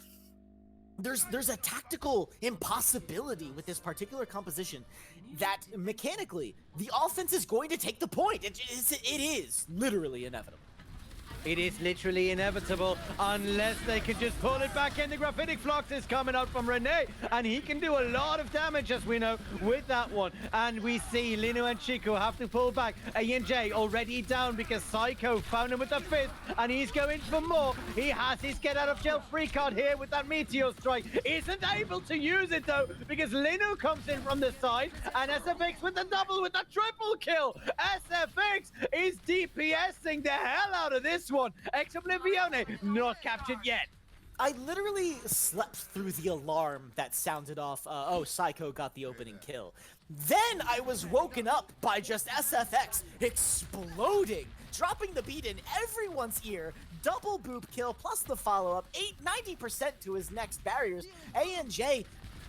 there's a tactical impossibility with this particular composition that mechanically, the offense is going to take the point. It is literally inevitable. It is literally inevitable unless they can just pull it back in. The Graphitic Flux is coming out from Rene, and he can do a lot of damage, as we know, with that one. And we see Linu and Chico have to pull back. ANJ already down because Psycho found him with the fist, and he's going for more. He has his get out of jail free card here with that Meteor Strike. Isn't able to use it, though, because Linu comes in from the side, and SFX with the double, with the triple kill. SFX is DPSing the hell out of this one. Oblivione not captured yet. I literally slept through the alarm that sounded off, Psycho got the opening kill. Then I was woken up by just SFX exploding, dropping the beat in everyone's ear, double boop kill plus the follow-up, 90% to his next barriers. ANJ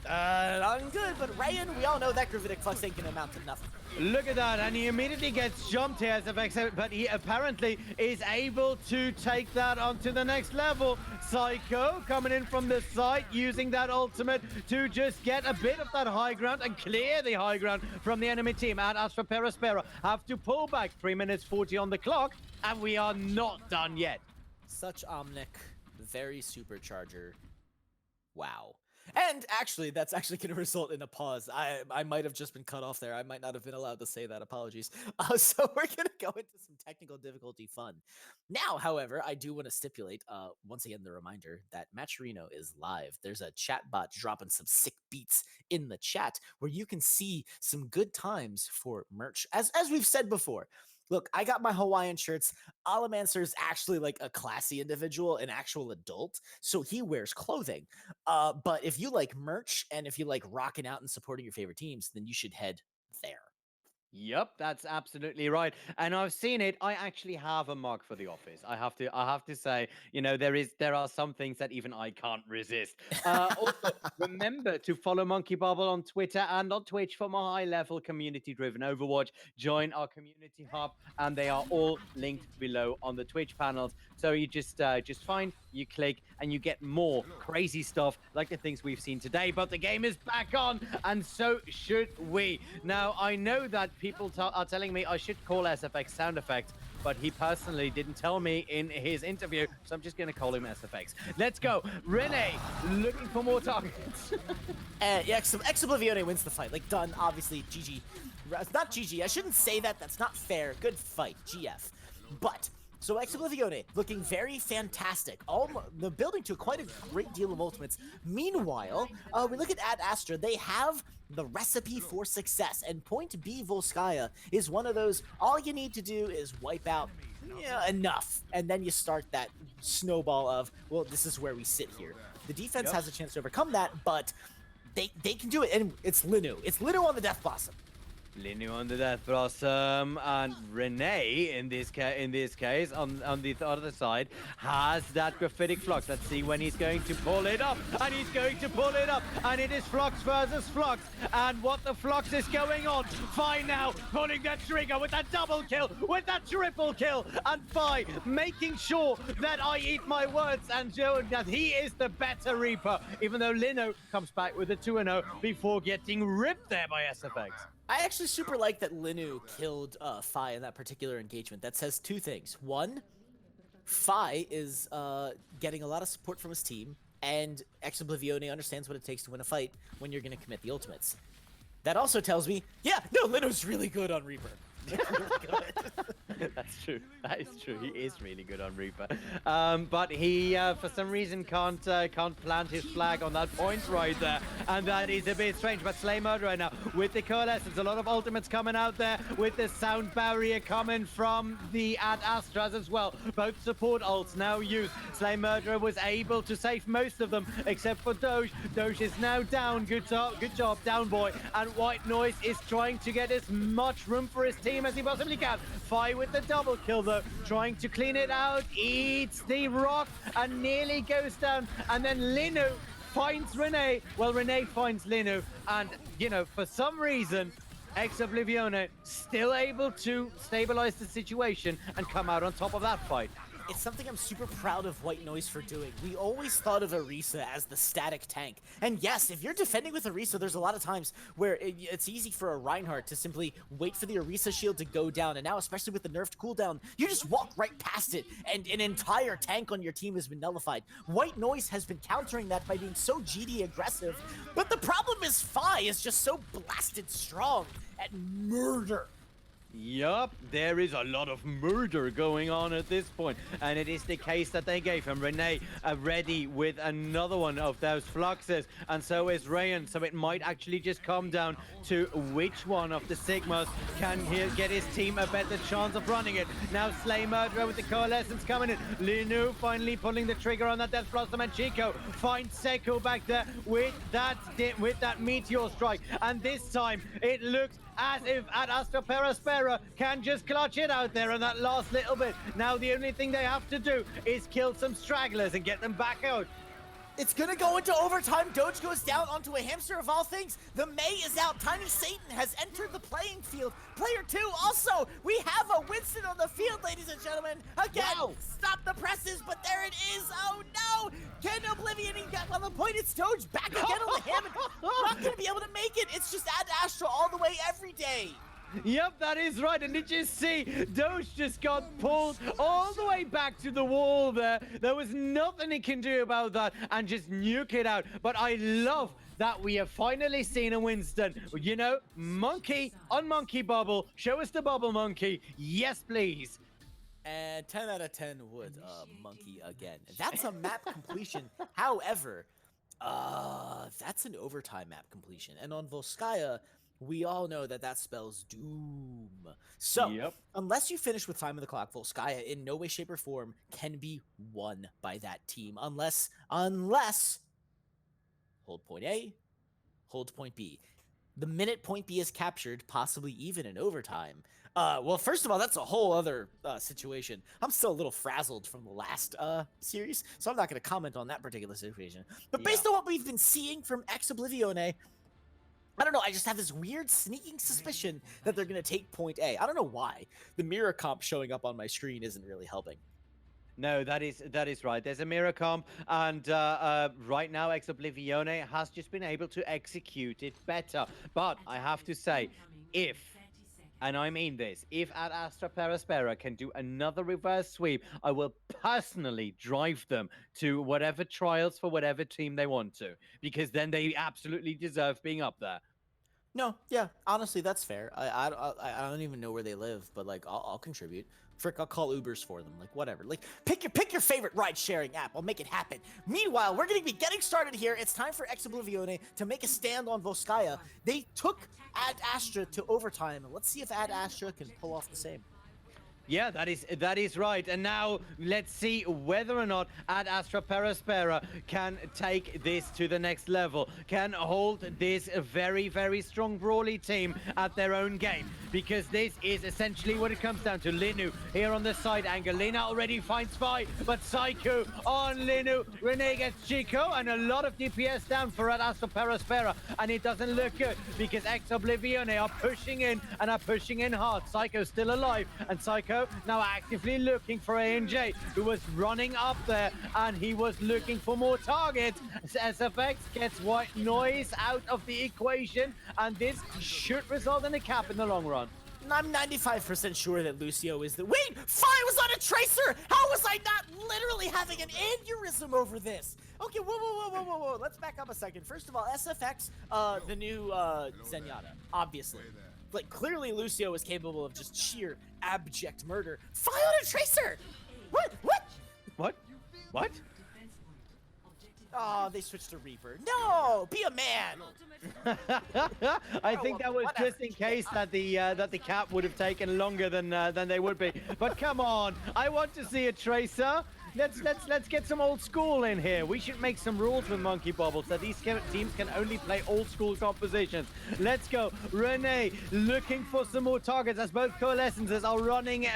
I'm good, but Rayan, we all know that Gravitic Flux ain't gonna amount to nothing. Look at that, and he immediately gets jumped here as FX, but he apparently is able to take that onto the next level. Psycho coming in from the side, using that ultimate to just get a bit of that high ground and clear the high ground from the enemy team. And Astra Aspera have to pull back 3 minutes 40 on the clock, and we are not done yet. Such Omnic, very supercharger. Wow. And actually, that's actually going to result in a pause. I might have just been cut off there. I might not have been allowed to say that. Apologies. So we're going to go into some technical difficulty fun. Now, however, I do want to stipulate, once again, the reminder that Matcherino is live. There's a chat bot dropping some sick beats in the chat where you can see some good times for merch. As we've said before, look, I got my Hawaiian shirts. Alamancer's actually like a classy individual, an actual adult, so he wears clothing. But if you like merch and if you like rocking out and supporting your favorite teams, then you should head there. Yep, that's absolutely right. And I've seen it. I actually have a mug for the office. I have to say, there are some things that even I can't resist. Also, remember to follow Monkey Bubble on Twitter and on Twitch for more high-level community-driven Overwatch. Join our community hub, and they are all linked below on the Twitch panels. So you just find, you click, and you get more crazy stuff like the things we've seen today. But the game is back on, and so should we. Now, I know that people are telling me I should call SFX sound effects, but he personally didn't tell me in his interview, so I'm just going to call him SFX. Let's go. Renee, looking for more targets. Yeah, Oblivione wins the fight. Like, done, obviously, GG. It's not GG. I shouldn't say that. That's not fair. Good fight, GF. But... so Oblivione looking very fantastic. The building to quite a great deal of ultimates. Meanwhile, we look at Astra. They have the recipe for success, and Point B Volskaya is one of those. All you need to do is wipe out enough, and then you start that snowball of, well, this is where we sit here. The defense has a chance to overcome that, but they can do it, and it's Linu. It's Linu on the Death Blossom. Linu on the Death Blossom, and Renee in this case on the other side has that Graphitic Flux. Let's see when he's going to pull it up, and he's going to pull it up, and it is Flux versus Flux, and what the Flux is going on. Fine now pulling that trigger with that double kill, with that triple kill, and Fi making sure that I eat my words and showing that he is the better Reaper, even though Lino comes back with a 2-0 before getting ripped there by SFX. I actually super like that Linu killed Fi in that particular engagement. That says two things. One, Fi is getting a lot of support from his team, and Oblivione understands what it takes to win a fight when you're going to commit the ultimates. That also tells me, yeah, no, Linu's really good on Reaper. That's true. That is true. He is really good on Reaper, but he, for some reason, can't plant his flag on that point right there, and that is a bit strange. But Slay Murder right now with the Coalescence, a lot of ultimates coming out there with the sound barrier coming from the Astras as well. Both support ults now used. Slay Murderer was able to save most of them except for Doge. Doge is now down. Good job, down boy. And White Noise is trying to get as much room for his team as he possibly can. Fi with the double kill though, trying to clean it out, eats the rock and nearly goes down, and then Linu finds Renee. Well, Renee finds Linu, and for some reason Oblivione still able to stabilize the situation and come out on top of that fight. It's something I'm super proud of White Noise for doing. We always thought of Orisa as the static tank. And yes, if you're defending with Orisa, there's a lot of times where it's easy for a Reinhardt to simply wait for the Orisa shield to go down. And now, especially with the nerfed cooldown, you just walk right past it, and an entire tank on your team has been nullified. White Noise has been countering that by being so GD aggressive. But the problem is Fi is just so blasted strong at murder. Yup, there is a lot of murder going on at this point, and it is the case that they gave him. Renee ready with another one of those fluxes, and so is Rayan, so it might actually just come down to which one of the Sigmas can get his team a better chance of running it. Now Slay Murderer with the Coalescence coming in. Linu finally pulling the trigger on that Death Blossom, and Chico finds Seko back there with that Meteor Strike, and this time it looks as if Astra Aspera can just clutch it out there on that last little bit. Now the only thing they have to do is kill some stragglers and get them back out. It's gonna go into overtime. Doge goes down onto a hamster of all things. The May is out. Tiny Satan has entered the playing field. Player 2 also. We have a Winston on the field, ladies and gentlemen. Again, Wow. stop the presses, but there it is. Oh no! Can Oblivion got on the point? It's Doge back again on the hammer. Not gonna be able to make it. It's just Ad Astra all the way every day. Yep, that is right. And did you see? Doge just got pulled all the way back to the wall there. There was nothing he can do about that and just nuke it out. But I love that we have finally seen a Winston. You know, monkey on monkey bubble. Show us the bubble monkey. Yes, please. And 10 out of 10 would monkey again. That's a map completion. However, that's an overtime map completion. And on Volskaya, we all know that that spells doom. So, Yep. unless you finish with time of the clock, Volskaya in no way, shape, or form can be won by that team. Unless, hold point A, hold point B. The minute point B is captured, possibly even in overtime. Well, first of all, that's a whole other situation. I'm still a little frazzled from the last series, so I'm not going to comment on that particular situation. But based on what we've been seeing from Oblivione, I don't know, I just have this weird sneaking suspicion that they're going to take point A. I don't know why. The mirror comp showing up on my screen isn't really helping. No, that is right. There's a mirror comp, and right now Oblivione has just been able to execute it better. But I have to say, if, and I mean this, if at Astra Aspera can do another reverse sweep, I will personally drive them to whatever trials for whatever team they want to, because then they absolutely deserve being up there. No, yeah, honestly, that's fair. I don't even know where they live, but like I'll contribute. Frick, I'll call Ubers for them, like whatever. Like pick your favorite ride-sharing app. I'll make it happen. Meanwhile, we're gonna be getting started here. It's time for Oblivione to make a stand on Volskaya. They took Ad Astra to overtime, and let's see if Ad Astra can pull off the same. Yeah, that is right. And now let's see whether or not Ad Astra Aspera can take this to the next level, can hold this very, very strong Brawly team at their own game. Because this is essentially what it comes down to. Linu here on the side angle. Lina already finds Spy, but Psycho on Linu. Renee gets Chico, and a lot of DPS down for Ad Astra Aspera. And it doesn't look good because Oblivione are pushing in and are pushing in hard. Psycho's still alive, and Psycho now actively looking for ANJ, who was running up there, and he was looking for more targets. SFX gets white noise out of the equation, and this should result in a cap in the long run. I'm 95% sure that Lucio is the— Wait! Fire was on a Tracer! How was I not literally having an aneurysm over this? Okay, whoa. Let's back up a second. First of all, SFX, the new Zenyatta, obviously. Like, clearly Lucio is capable of just sheer abject murder. Fire on a Tracer! What? Oh, they switched to Reaper. No! Be a man! I think that was just in case that the cap would have taken longer than they would be. But come on, I want to see a Tracer. Let's get some old school in here. We should make some rules with Monkey Bubbles that these teams can only play old school compositions. Let's go. Renee looking for some more targets as both Coalescences are running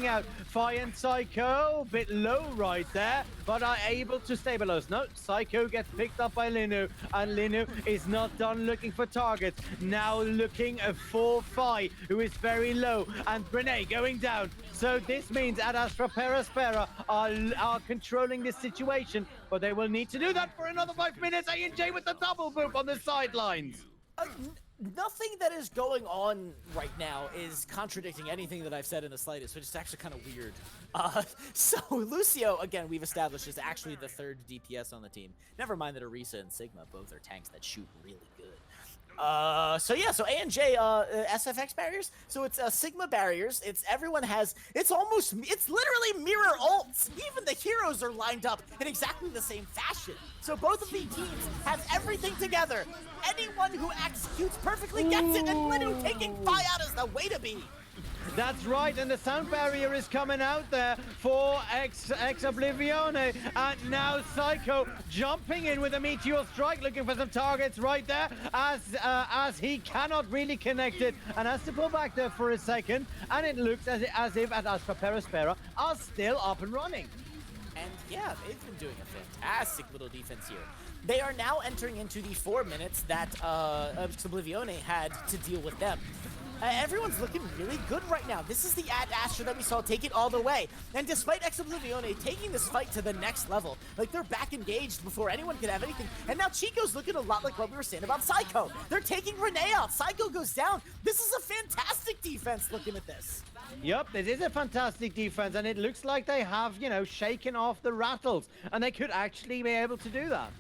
out. Fire and Psycho, bit low right there, but are able to stabilize. No, Psycho gets picked up by Linu, and Linu is not done looking for targets. Now looking for Fi, who is very low, and Renee going down. So this means Ad Astra Aspera are controlling this situation, but they will need to do that for another 5 minutes. A&J with the double boop on the sidelines. Nothing that is going on right now is contradicting anything that I've said in the slightest, which is actually kind of weird. So Lucio, again, we've established, is actually the third DPS on the team. Never mind that Orisa and Sigma both are tanks that shoot really good. So A&J, SFX barriers. So it's Sigma barriers. It's literally mirror ults. Even the heroes are lined up in exactly the same fashion. So both of the teams have everything together. Anyone who executes perfectly gets it, and Linu taking Fi out is the way to be. That's right, and the sound barrier is coming out there for Oblivione, and now Psycho jumping in with a Meteor Strike, looking for some targets right there, as he cannot really connect it, and has to pull back there for a second, and it looks as if Ad Astra Aspera are still up and running. And Yeah, they've been doing a fantastic little defense here. They are now entering into the 4 minutes that Oblivione had to deal with them. Everyone's looking really good right now. This is the Astra that we saw take it all the way. And despite Oblivione taking this fight to the next level, like they're back engaged before anyone could have anything. And now Chico's looking a lot like what we were saying about Psycho. They're taking Renee out. Psycho goes down. This is a fantastic defense looking at this. Yup, this is a fantastic defense, and it looks like they have, you know, shaken off the rattles, and they could actually be able to do that.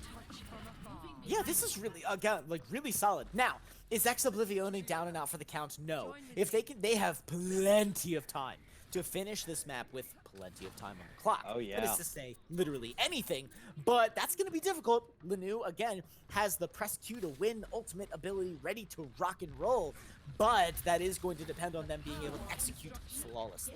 Yeah, this is really, again, like really solid. Now, is Oblivione down and out for the count? No. If they can, they have plenty of time to finish this map with plenty of time on the clock. Oh, yeah. That is to say, literally anything, but that's going to be difficult. Lenu, again, has the press Q to win ultimate ability ready to rock and roll, but that is going to depend on them being able to execute flawlessly.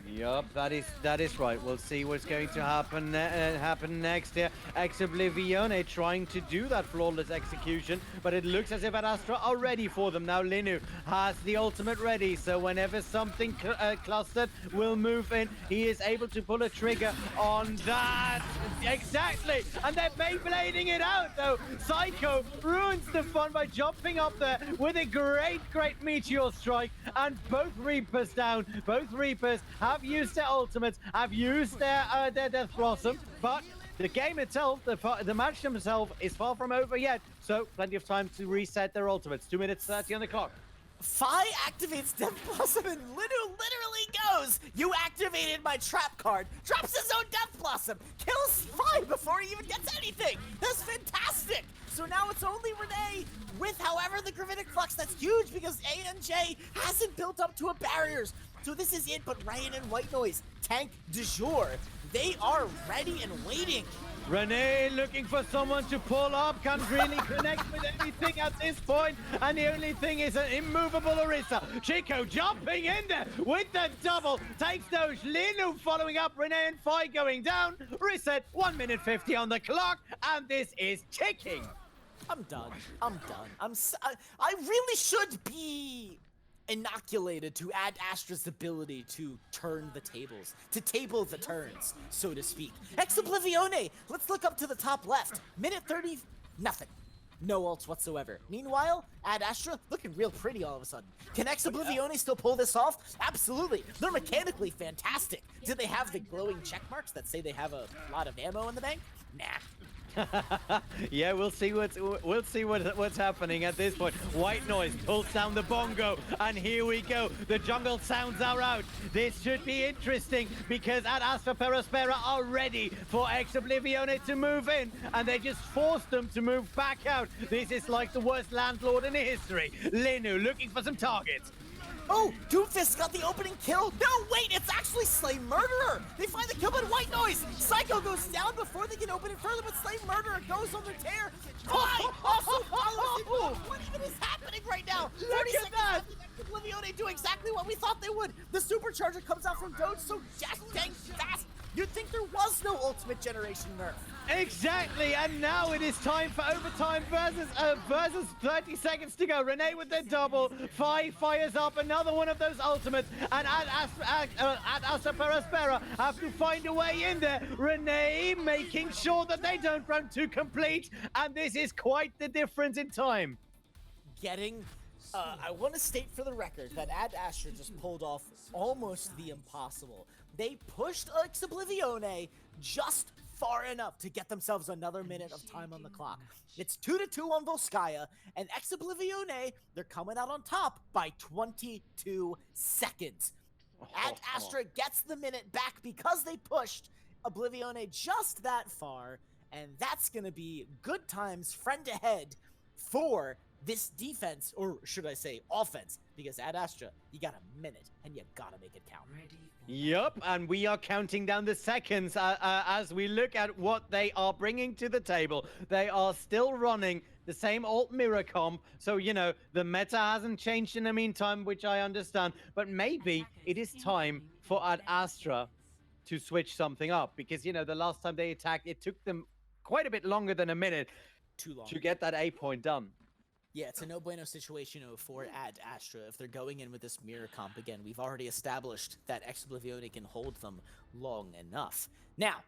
Yup, that is right. We'll see what's going to happen next here. Oblivione trying to do that flawless execution, but it looks as if Astra are ready for them. Now Linu has the ultimate ready, so whenever something clustered will move in, he is able to pull a trigger on that. Exactly, and they're Beyblading it out though. Psycho ruins the fun by jumping up there with a great meteor strike, and both Reapers down. Both Reapers have used their ultimates, have used their Death Blossom, but the game itself, the match themselves is far from over yet, so plenty of time to reset their ultimates. 2 minutes 30 on the clock. Fi activates Death Blossom and Linu literally goes, "You activated my trap card," drops his own Death Blossom, kills Fi before he even gets anything. That's fantastic. So now it's only Renee with, however, the Gravitic Flux. That's huge because ANJ hasn't built up to a barriers. So this is it, but Ryan and White Noise, tank du jour, they are ready and waiting. Renee looking for someone to pull up, can't really connect with anything at this point, and the only thing is an immovable Orisa. Chico jumping in there with the double, takes Doge, Linu following up, Renee and Fi going down, reset, 1 minute 50 on the clock, and this is ticking. I'm done. I really should be inoculated to add Astra's ability to turn the tables, to table the turns, so to speak. Oblivione, let's look up to the top left. Minute 30, nothing. No ults whatsoever. Meanwhile, Ad Astra looking real pretty all of a sudden. Can Oblivione still pull this off? Absolutely. They're mechanically fantastic. Do they have the glowing check marks that say they have a lot of ammo in the bank? Nah. Yeah, we'll see what's happening at this point. White Noise pulls down the bongo, and here we go. The jungle sounds are out. This should be interesting because at Aspera are ready for Oblivione to move in, and they just forced them to move back out. This is like the worst landlord in history. Linu looking for some targets. Oh, Doomfist got the opening kill. No, wait, it's actually Slay Murderer. They find the kill by White Noise. Psycho goes down before they can open it further, but Slay Murderer goes on the tear. Fine, also follows it. What even is happening right now? 30 seconds left. Oblivione do exactly what we thought they would. The supercharger comes out from Doge so just dang fast. You'd think there was no ultimate generation nerf. Exactly, and now it is time for overtime versus 30 seconds to go. Renee with the double. Fi fires up another one of those ultimates, and Aspera have to find a way in there. Renee making sure that they don't run to complete, and this is quite the difference in time. I want to state for the record that Ad Astra just pulled off almost the impossible. They pushed Oblivione just far enough to get themselves another minute of time on the clock. It's 2-2 on Volskaya, and Oblivione, they're coming out on top by 22 seconds. Ad Astra gets the minute back because they pushed Oblivione just that far, and that's going to be good times, friend ahead, for this defense, or should I say offense, because Ad Astra, you got a minute, and you gotta make it count. Yup, and we are counting down the seconds as we look at what they are bringing to the table. They are still running the same alt mirror comp, so, you know, the meta hasn't changed in the meantime, which I understand, but maybe it is time for Ad Astra to switch something up, because, you know, the last time they attacked, it took them quite a bit longer than a minute Too long to get that A point done. Yeah, it's a no bueno situation for Ad Astra if they're going in with this mirror comp again. We've already established that Oblivione can hold them long enough. Now,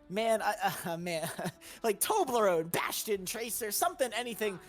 man, like Toblerone, Bastion, Tracer, something, anything.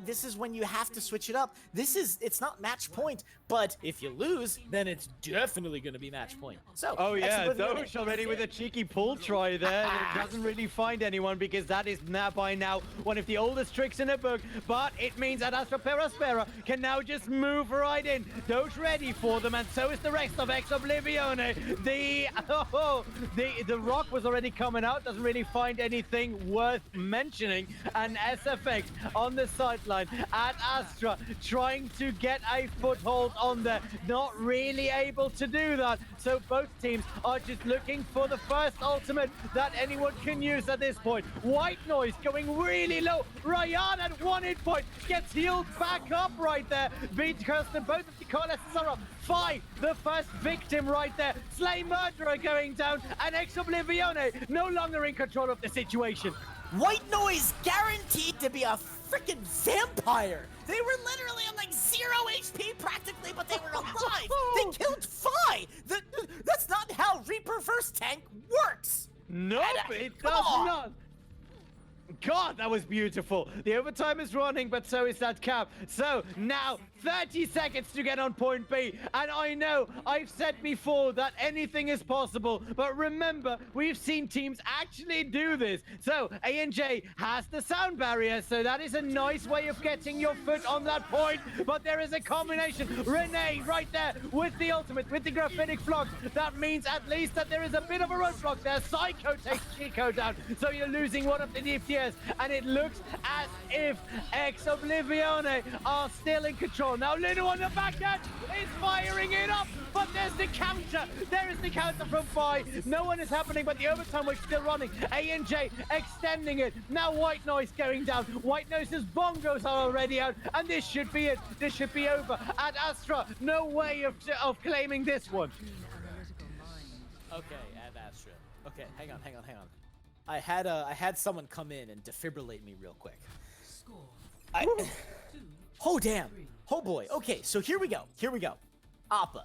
This is when you have to switch it up. It's not match point, but if you lose, then it's definitely going to be match point. So, oh yeah, Doge already with a cheeky pull try there. It doesn't really find anyone because that is now by now one of the oldest tricks in the book. But it means that Aspera can now just move right in. Doge ready for them, and so is the rest of Oblivione. The rock was already coming out, doesn't really find anything worth mentioning. And SFX on the sideline at Astra trying to get a foothold on there, not really able to do that. So both teams are just looking for the first ultimate that anyone can use at this point. White Noise going really low. Ryan at 1 hit point gets healed back up right there because both of the coalesces are up. 5, the first victim right there. Slay Murderer going down, and Oblivione no longer in control of the situation. White Noise guaranteed to be a freaking vampire. They were literally on like 0 HP practically, but they were alive. They killed Fi. That's not how Reaper versus Tank works. Nope, it does not. God, that was beautiful. The overtime is running, but so is that cap. So now 30 seconds to get on point B. And I know I've said before that anything is possible, but remember, we've seen teams actually do this. So A&J has the sound barrier, so that is a nice way of getting your foot on that point. But there is a combination. Renee right there with the ultimate, with the graphitic flux. That means at least that there is a bit of a roadblock there. Psycho takes Chico down, so you're losing one of the DPS. And it looks as if Oblivione are still in control. Now Lino on the back end is firing it up, but there's the counter. There is the counter from Fi. No one is happening, but the overtime was still running. A&J extending it. Now White Noise going down. White Noise's bongos are already out, and this should be it. This should be over. At Astra, no way of claiming this one. Okay, at Astra. Okay, hang on. I had someone come in and defibrillate me real quick. Oh damn. Oh boy. Okay, so here we go. Appa.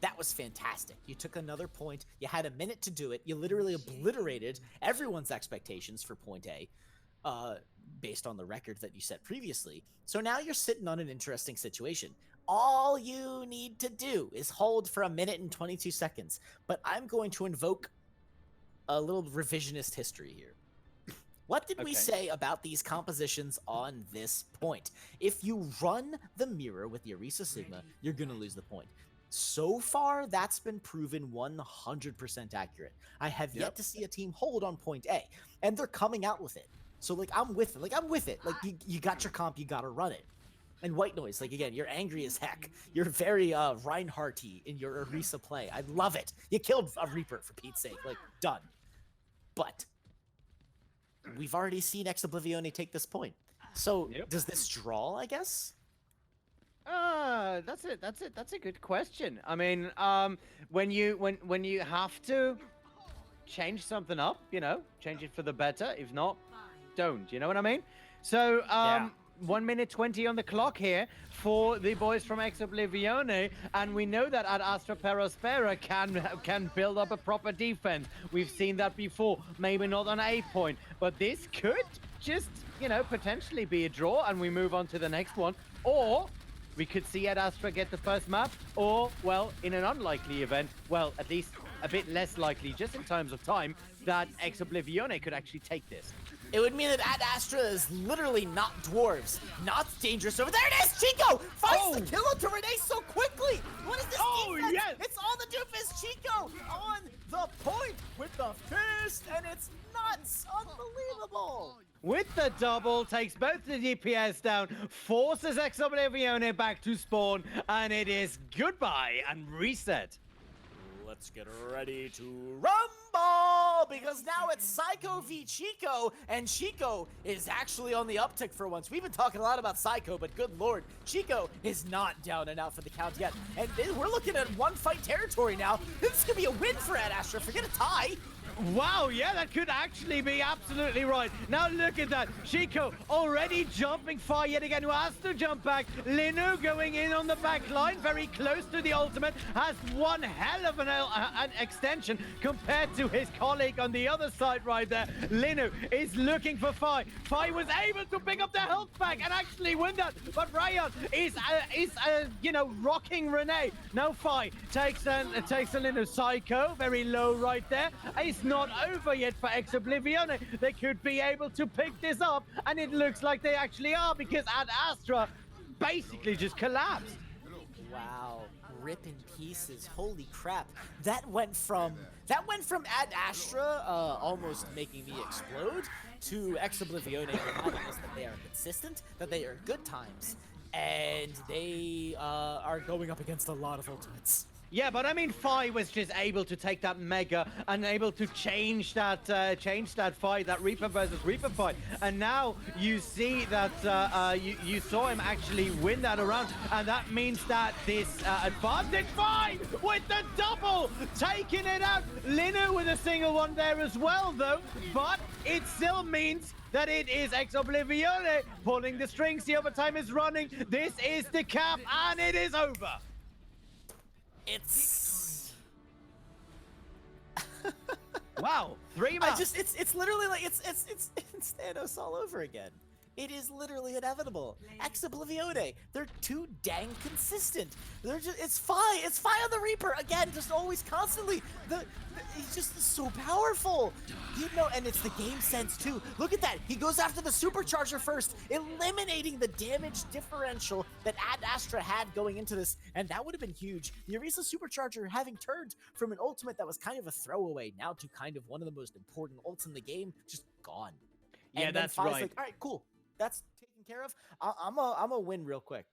That was fantastic. You took another point. You had a minute to do it. You literally obliterated everyone's expectations for point A, based on the record that you set previously. So now you're sitting on an interesting situation. All you need to do is hold for 1 minute and 22 seconds. But I'm going to invoke a little revisionist history here. What did we say about these compositions on this point? If you run the mirror with the Orisa Sigma, you're going to lose the point. So far, that's been proven 100% accurate. I have yet to see a team hold on point A, and they're coming out with it. So, like, I'm with it. Like, you got your comp, you got to run it. And White Noise, like, again, you're angry as heck. You're very Reinhardt-y in your Orisa play. I love it. You killed a Reaper, for Pete's sake. Like, done. But we've already seen Oblivione take this point. So does this draw, I guess? That's it. That's a good question. I mean, when you have to change something up, change it for the better. If not, don't. You know what I mean? So 1 minute 20 on the clock here for the boys from Oblivione, and we know that at Aspera can build up a proper defense. We've seen that before, maybe not on A point, but this could just, potentially be a draw, and we move on to the next one. Or we could see Ad Astra get the first map, or, well, in an unlikely event, well, at least a bit less likely, just in terms of time, that Oblivione could actually take this. It would mean that Ad Astra is literally not dwarves, not dangerous over there. It is Chico! Finds the kill to Renee so quickly! What is this defense? Yes! It's all the doofus Chico on the point with the fist, and it's nuts! Unbelievable! With the double, takes both the DPS down, forces Oblivione back to spawn, and it is goodbye and reset. Let's get ready to rumble, because now it's Psycho v Chico, and Chico is actually on the uptick for once. We've been talking a lot about Psycho, but good lord, Chico is not down and out for the count yet. And we're looking at one fight territory now. This is gonna be a win for Ad Astra. Forget a tie. Wow, yeah, that could actually be absolutely right. Now look at that. Chico already jumping far yet again, who has to jump back. Linu going in on the back line, very close to the ultimate, has one hell of an extension compared to his colleague on the other side right there. Linu is looking for Fi. Fi was able to pick up the health back and actually win that, but Rayon is rocking Renee. Now Fi takes a Linu. Psycho, very low right there. It's not over yet for Oblivione. They could be able to pick this up, and it looks like they actually are, because Astra basically just collapsed. Wow, rip in pieces. Holy crap. That went from Ad Astra almost making me explode to Oblivione reminding us that they are consistent, that they are good times, and they are going up against a lot of ultimates. Yeah, but I mean, Fi was just able to take that Mega and able to change that fight, that Reaper versus Reaper fight. And now you see that you saw him actually win that around, and that means that this advantage Fi with the double, taking it out. Linu with a single one there as well, though, but it still means that it is Oblivione pulling the strings. The overtime is running. This is the cap, and it is over. It's wow, 3 maps. It's literally like it's Thanos all over again. It is literally inevitable. Oblivione, they're too dang consistent. It's Fi on the Reaper again, just always constantly. He's just so powerful. And it's the game sense too. Look at that. He goes after the supercharger first, eliminating the damage differential that Ad Astra had going into this, and that would have been huge. The Orisa supercharger having turned from an ultimate that was kind of a throwaway now to kind of one of the most important ults in the game, just gone. Yeah, and that's Fi's right. Like, all right, cool. That's taken care of. I'm a win real quick.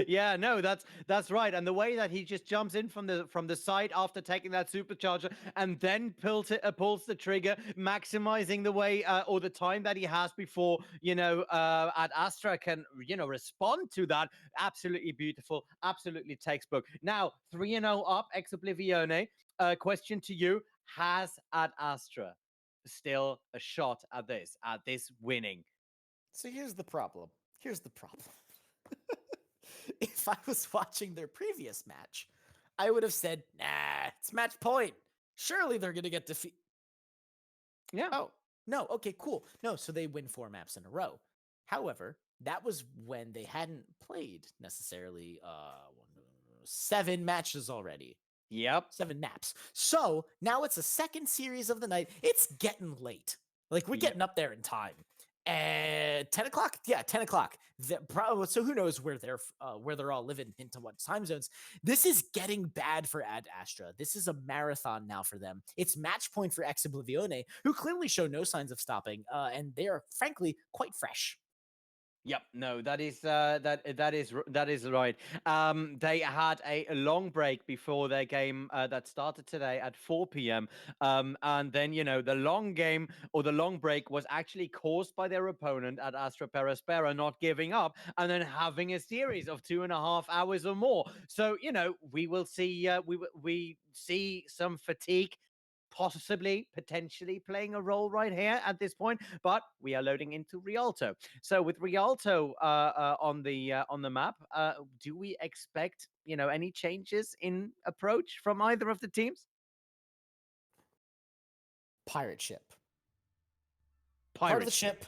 Yeah, no, that's right. And the way that he just jumps in from the side after taking that supercharger and then pulls the trigger, maximizing the way or the time that he has before Ad Astra can respond to that. Absolutely beautiful, absolutely textbook. Now 3-0 up, Oblivione. Question to you: has Ad Astra still a shot at this winning? So here's the problem. If I was watching their previous match, I would have said, nah, it's match point. Surely they're going to get defeat. Yeah. Oh, no. Okay, cool. No, so they win 4 maps in a row. However, that was when they hadn't played necessarily 7 matches already. Yep. 7 maps. So now it's a second series of the night. It's getting late. Like, we're getting up there in time. And 10 o'clock? Yeah, 10 o'clock. So who knows where they're all living into what time zones. This is getting bad for Ad Astra. This is a marathon now for them. It's match point for Oblivione, who clearly show no signs of stopping, and they are frankly quite fresh. Yep, no, that is right. They had a long break before their game that started today at 4 p.m. And then the long game or the long break was actually caused by their opponent at Aspera not giving up and then having a series of 2.5 hours or more. So we will see we see some fatigue, potentially playing a role right here at this point, but we are loading into Rialto. So with Rialto on the map, do we expect any changes in approach from either of the teams? Pirate ship. Part of the ship,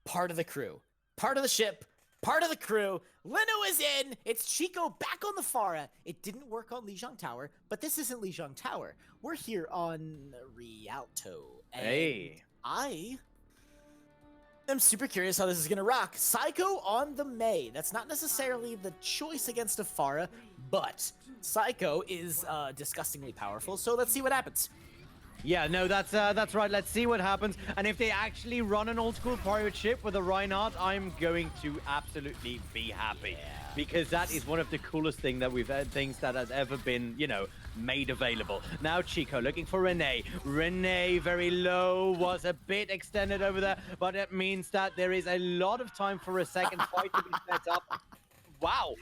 part of the crew. Part of the ship, part of the crew. Leno is in. It's Chico back on the Pharah. It didn't work on Lijiang Tower, but this isn't Lijiang Tower. We're here on Rialto. And hey. I am super curious how this is going to rock. Psycho on the Mei. That's not necessarily the choice against a Pharah, but Psycho is disgustingly powerful, so let's see what happens. Yeah, no, that's right. Let's see what happens. And if they actually run an old school pirate ship with a Reinhardt, I'm going to absolutely be happy. Yeah. Because that is one of the coolest things that has ever been, made available. Now Chico looking for Renee. Renee very low, was a bit extended over there, but it means that there is a lot of time for a second fight to be set up. Wow.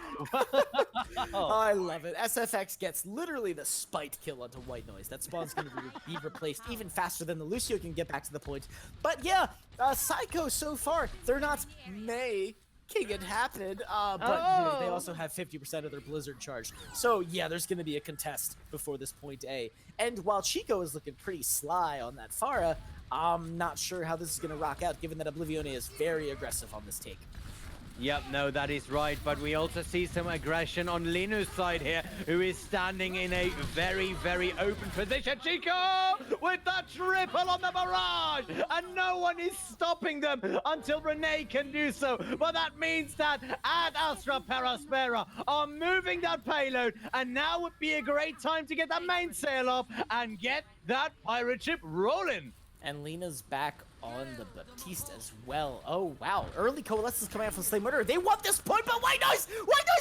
Oh, I love it. SFX gets literally the spite kill onto White Noise. That spawn's going to be replaced even faster than the Lucio can get back to the point. But yeah, Psycho so far, they're not making it happen, but they also have 50% of their Blizzard charge. So yeah, there's going to be a contest before this point A. And while Chico is looking pretty sly on that Pharah, I'm not sure how this is going to rock out, given that Oblivione is very aggressive on this take. Yep, no, that is right. But we also see some aggression on Linu's side here, who is standing in a very, very open position. Chico with the triple on the barrage! And no one is stopping them until Renee can do so. But that means that Astra Aspera are moving that payload. And now would be a great time to get that mainsail up and get that pirate ship rolling. And Lena's back on the Baptiste as well. Oh, wow. Early coalescence coming out from Slay Murder. They want this point, but White Noise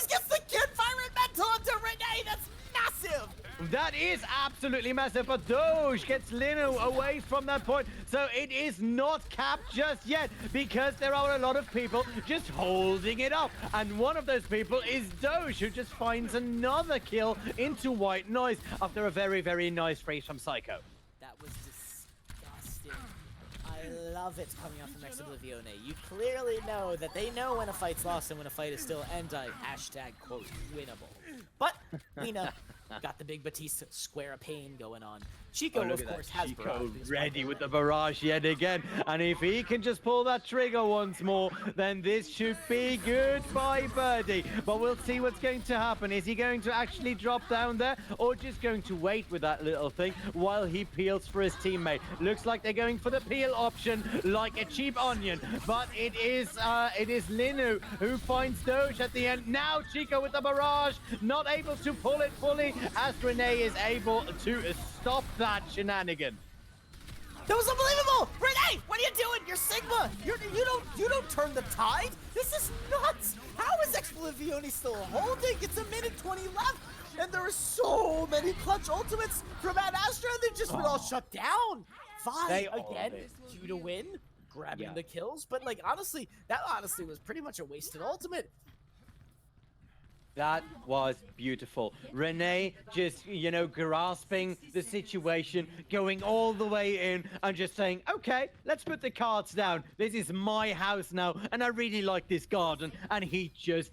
gets the kid firing mental onto Renee. That's massive. That is absolutely massive, but Doge gets Linu away from that point. So it is not capped just yet because there are a lot of people just holding it up. And one of those people is Doge, who just finds another kill into White Noise after a very, very nice race from Psycho. That was disgusting. I love it coming out from Oblivione. You clearly know that they know when a fight's lost and when a fight is still #quote winnable. But Lena got the big Batista square of pain going on. Chico, of course, has Chico ready with the barrage yet again. And if he can just pull that trigger once more, then this should be goodbye, birdie. But we'll see what's going to happen. Is he going to actually drop down there or just going to wait with that little thing while he peels for his teammate? Looks like they're going for the peel option like a cheap onion. But it is Linu who finds Doge at the end. Now Chico with the barrage, not able to pull it fully as Renee is able to stop that shenanigan. That was unbelievable! Renee, what are you doing? You're Sigma. You don't turn the tide. This is nuts. How is Oblivione still holding? It's 1:20 left, and there are so many clutch ultimates from Astra. They've just been all shut down. Fine, again, you to win, grabbing the kills, but like honestly, that was pretty much a wasted ultimate. That was beautiful. Renee just, grasping the situation, going all the way in and just saying, okay, let's put the cards down. This is my house now, and I really like this garden. And he just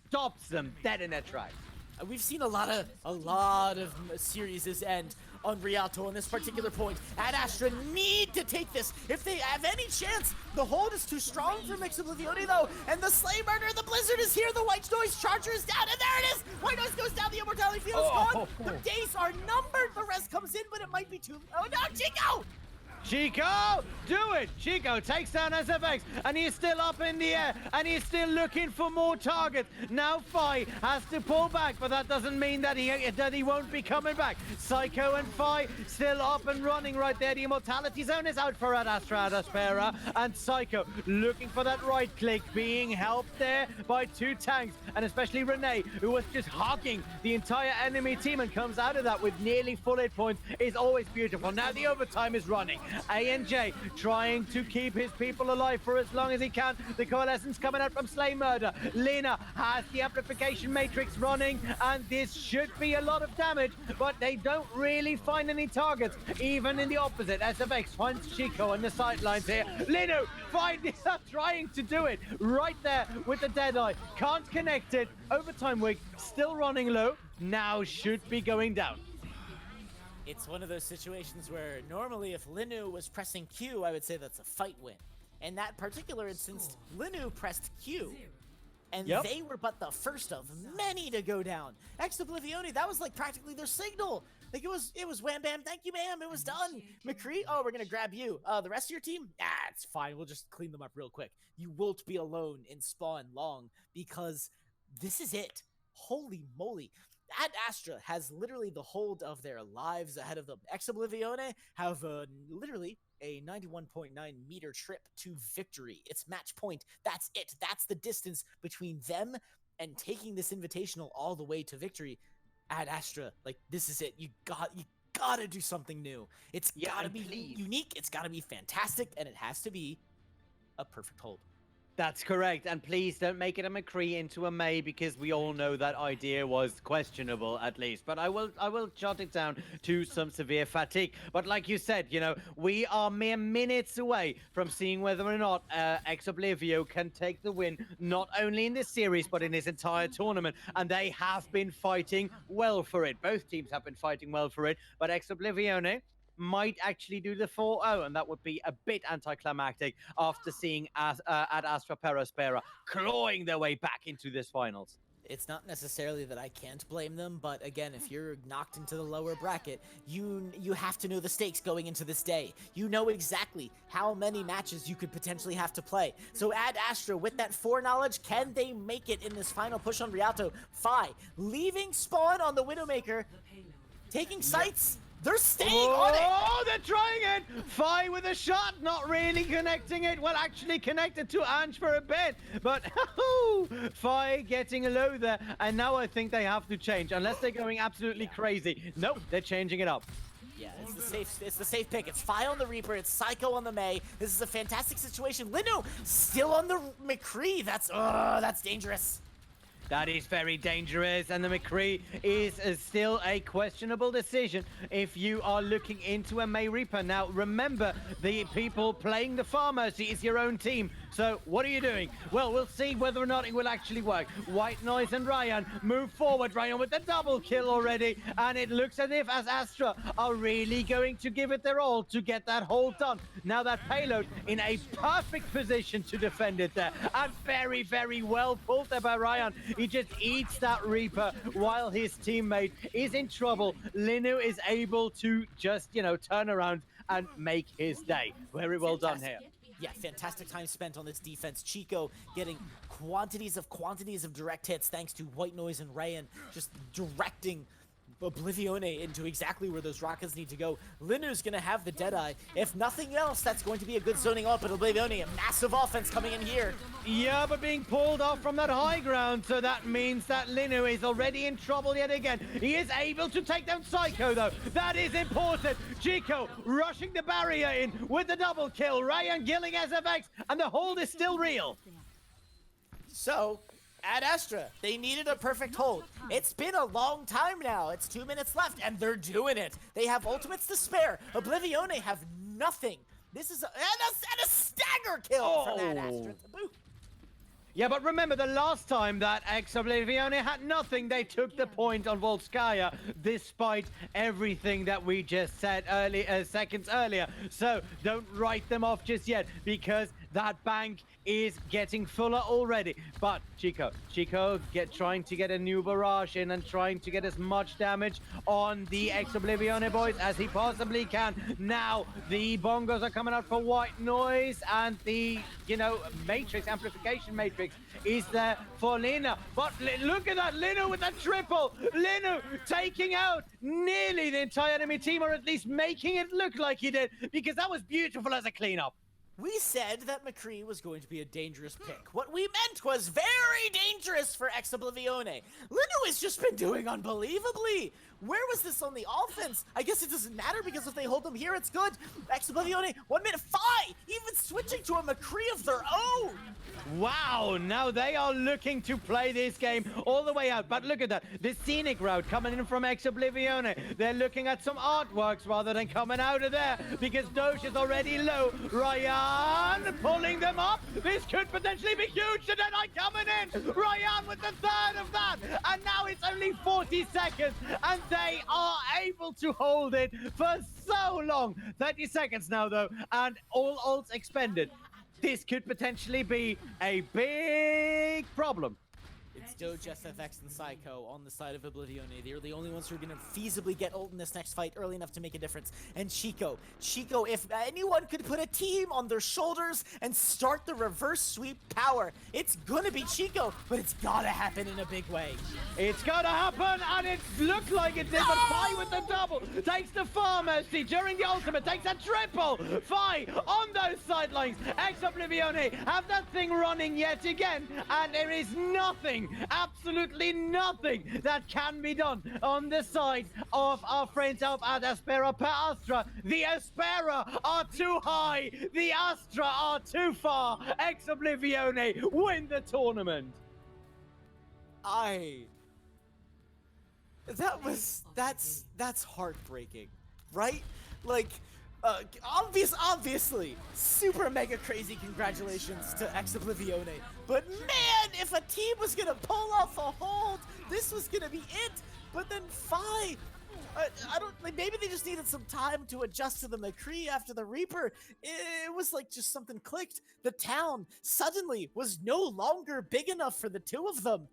stops them dead in their tracks. We've seen a lot of series end on Rialto on this particular point. And Astra need to take this if they have any chance. The hold is too strong for Oblivione though, and the Slay Murder, the Blizzard is here, the White Noise Charger is down, and there it is! White Noise goes down, the Immortality Field is gone, the days are numbered, the rest comes in, but it might be too... Oh no, Chico! Chico, do it! Chico takes down SFX, and he's still up in the air, and he's still looking for more targets. Now Fi has to pull back, but that doesn't mean that he won't be coming back. Psycho and Fi still up and running right there. The Immortality Zone is out for Astra Aspera, and Psycho looking for that right click, being helped there by two tanks, and especially Renee, who was just hogging the entire enemy team and comes out of that with nearly full hit points, is always beautiful. Now the overtime is running. ANJ trying to keep his people alive for as long as he can. The coalescence coming out from Slay Murder. Lena has the amplification matrix running, and this should be a lot of damage, but they don't really find any targets, even in the opposite. SFX finds Chico on the sidelines here. Linu trying to do it right there with the Deadeye. Can't connect it. Overtime wig still running low. Now should be going down. It's one of those situations where normally if Linu was pressing Q, I would say that's a fight win. In that particular instance, Linu pressed Q. And they were but the first of many to go down. Oblivione, that was like practically their signal. Like it was wham bam, thank you ma'am, it was done. McCree, oh, we're gonna grab you. The rest of your team, it's fine, we'll just clean them up real quick. You won't be alone in spawn long because this is it. Holy moly. Astra has literally the hold of their lives ahead of them. Oblivione have literally a 91.9 meter trip to victory. It's match point. That's it. That's the distance between them and taking this invitational all the way to victory. Astra, like this is it. You gotta do something new. It's gotta be unique. It's gotta be fantastic, and it has to be a perfect hold. That's correct, and please don't make it a McCree into a May because we all know that idea was questionable at least. But I will jot it down to some severe fatigue. But like you said, we are mere minutes away from seeing whether or not Ex Oblivio can take the win, not only in this series but in this entire tournament. And they have been fighting well for it. Both teams have been fighting well for it, but Ex Oblivione might actually do the 4-0, and that would be a bit anticlimactic after seeing at Astra Aspera clawing their way back into this finals. It's not necessarily that I can't blame them, but again, if you're knocked into the lower bracket, you have to know the stakes going into this day. You know exactly how many matches you could potentially have to play. So Ad Astra, with that foreknowledge, can they make it in this final push on Rialto? Fi, leaving spawn on the Widowmaker, taking sights. They're staying on it! Oh, they're trying it! Fi with a shot, not really connecting it. Well, actually connected to Ange for a bit. But Fi getting low there. And now I think they have to change. Unless they're going absolutely crazy. Nope, they're changing it up. Yeah, it's the safe pick. It's Fi on the Reaper, it's Psycho on the May. This is a fantastic situation. Linu still on the McCree. That's dangerous. That is very dangerous, and the McCree is still a questionable decision if you are looking into a May Reaper. Now, remember, the people playing the Farm Mercy is your own team. So, what are you doing? Well, we'll see whether or not it will actually work. White Noise and Ryan move forward. Ryan with the double kill already, and it looks as if Astra are really going to give it their all to get that hold done. Now that payload in a perfect position to defend it there, and very, very well pulled there by Ryan. He just eats that Reaper while his teammate is in trouble. Linu is able to just, turn around and make his day. Very well done here. Yeah, fantastic time spent on this defense. Chico getting quantities of direct hits thanks to White Noise and Rayan just directing Oblivione into exactly where those rockets need to go. Linu's gonna have the Deadeye. If nothing else, that's going to be a good zoning up, but Oblivione, a massive offense coming in here. Yeah, but being pulled off from that high ground, so that means that Linu is already in trouble yet again. He is able to take down Psycho, though. That is important. Chico rushing the barrier in with the double kill. Ryan killing SFX, and the hold is still real. So, Ad Astra, they needed a perfect hold. It's been a long time now. It's 2 minutes left, and they're doing it. They have ultimates to spare. Oblivione have nothing. This is a stagger kill from Ad Astra to boot. Yeah, but remember, the last time that Ex Oblivione had nothing, they took the point on Volskaya, despite everything that we just said seconds earlier. So don't write them off just yet, because that bank is getting fuller already. But Chico trying to get a new barrage in and trying to get as much damage on the Ex Oblivione boys as he possibly can. Now the bongos are coming out for White Noise, and the matrix amplification matrix is there for Lina. But look at that, Linu with that triple. Linu taking out nearly the entire enemy team, or at least making it look like he did, because that was beautiful as a cleanup. We said that McCree was going to be a dangerous pick. What we meant was very dangerous for Ex Oblivione. Linu has just been doing unbelievably. Where was this on the offense? I guess it doesn't matter, because if they hold them here, it's good. Ex Oblivione, 1 minute, 5, even switching to a McCree of their own. Wow, now they are looking to play this game all the way out. But look at that, the scenic route coming in from Ex Oblivione. They're looking at some artworks rather than coming out of there, because Doge is already low. Ryan pulling them up. This could potentially be huge. The Deadeye coming in. Ryan with the third of that. And now it's only 40 seconds. And they are able to hold it for so long. 30 seconds now, though. And all ults expended. This could potentially be a big problem. It's Doge, SFX, and Psycho on the side of Oblivione. They're the only ones who are going to feasibly get ult in this next fight early enough to make a difference. And Chico, if anyone could put a team on their shoulders and start the reverse sweep power, it's going to be Chico, but it's got to happen in a big way. It's got to happen, and it looked like it did, but Fi with the double takes the Farm Mercy during the ultimate, takes a triple. Fi on those sidelines. Ex Oblivione have that thing running yet again, and there is nothing nothing, absolutely nothing that can be done on the side of our friends out at Aspera per Astra. The Aspera are too high, the Astra are too far. Ex Oblivione win the tournament. That's heartbreaking, right? Like, obviously, super mega crazy congratulations to Ex Oblivione. But man, if a team was gonna pull off a hold, this was gonna be it. But then Fi, I don't like. Maybe they just needed some time to adjust to the McCree after the Reaper. It was like just something clicked. The town suddenly was no longer big enough for the two of them.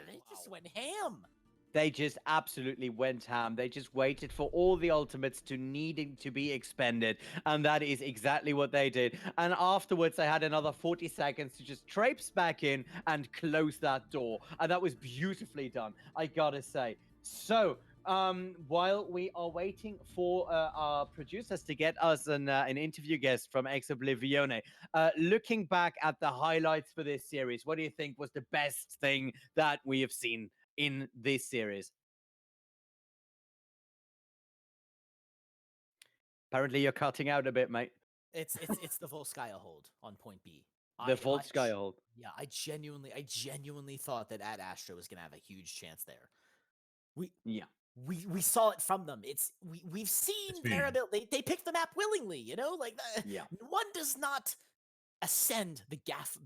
They just went ham. They just absolutely went ham. They just waited for all the ultimates to needing to be expended. And that is exactly what they did. And afterwards, they had another 40 seconds to just traipse back in and close that door. And that was beautifully done, I gotta say. So, while we are waiting for our producers to get us an interview guest from Ex Oblivione, looking back at the highlights for this series, what do you think was the best thing that we have seen in this series? Apparently, you're cutting out a bit, mate. It's the Volskaya hold on point B. The Volskaya hold. Yeah, I genuinely thought that Ad Astra was gonna have a huge chance there. We saw it from them. We've seen their ability. They picked the map willingly, you know, like one does not ascend the gaff.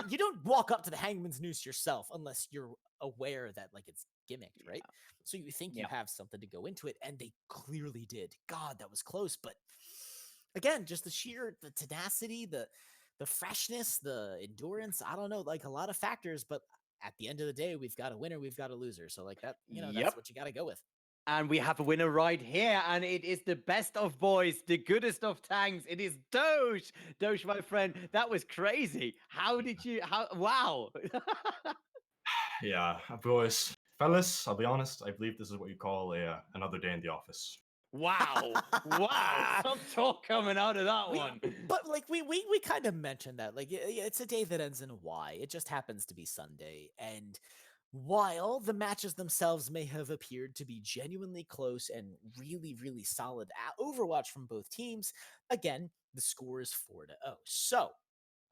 You don't walk up to the Hangman's Noose yourself unless you're aware that like it's gimmicked, right? So you think you have something to go into it, and they clearly did. God, that was close, but again, just the tenacity, the freshness, the endurance. I don't know, like a lot of factors, but at the end of the day, we've got a winner, we've got a loser. So like that, that's what you got to go with. And we have a winner right here, and it is the best of boys, the goodest of tanks. It is Doge. Doge, my friend, that was crazy. Wow. Yeah, boys. Fellas, I'll be honest, I believe this is what you call another day in the office. Wow. Some talk coming out of that one. But like we kind of mentioned that. Like it's a day that ends in a Y. It just happens to be Sunday. And while the matches themselves may have appeared to be genuinely close and really, really solid Overwatch from both teams, again, the score is 4-0. So,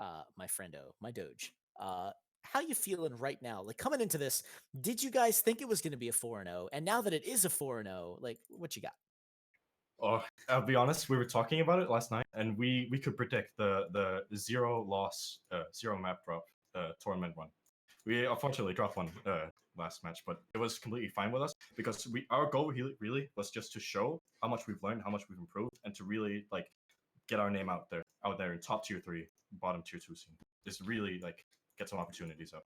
my friendo, my Doge, how you feeling right now? Like coming into this, did you guys think it was going to be a 4-0? And now that it is a 4-0, like what you got? Oh, I'll be honest, we were talking about it last night, and we could predict the zero loss, zero map drop tournament one. We unfortunately dropped one last match, but it was completely fine with us because our goal really was just to show how much we've learned, how much we've improved, and to really like get our name out there in top tier 3, bottom tier 2 scene. Just really like get some opportunities up.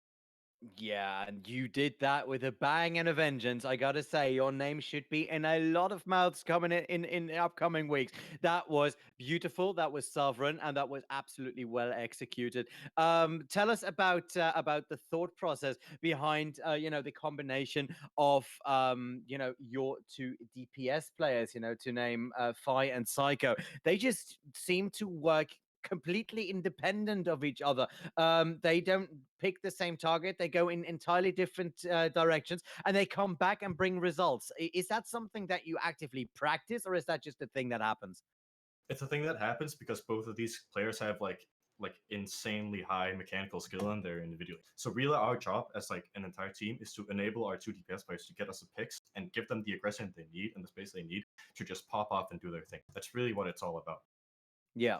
Yeah, and you did that with a bang and a vengeance. I gotta say, your name should be in a lot of mouths coming in the upcoming weeks. That was beautiful, that was sovereign, and that was absolutely well executed. Tell us about the thought process behind the combination of your two DPS players. To name Fi and Psycho. They just seem to work completely independent of each other. They don't pick the same target. They go in entirely different directions, and they come back and bring results. Is that something that you actively practice, or is that just a thing that happens? It's a thing that happens because both of these players have like insanely high mechanical skill in their individual. So really our job as like an entire team is to enable our two DPS players to get us the picks and give them the aggression they need and the space they need to just pop off and do their thing. That's really what it's all about. Yeah.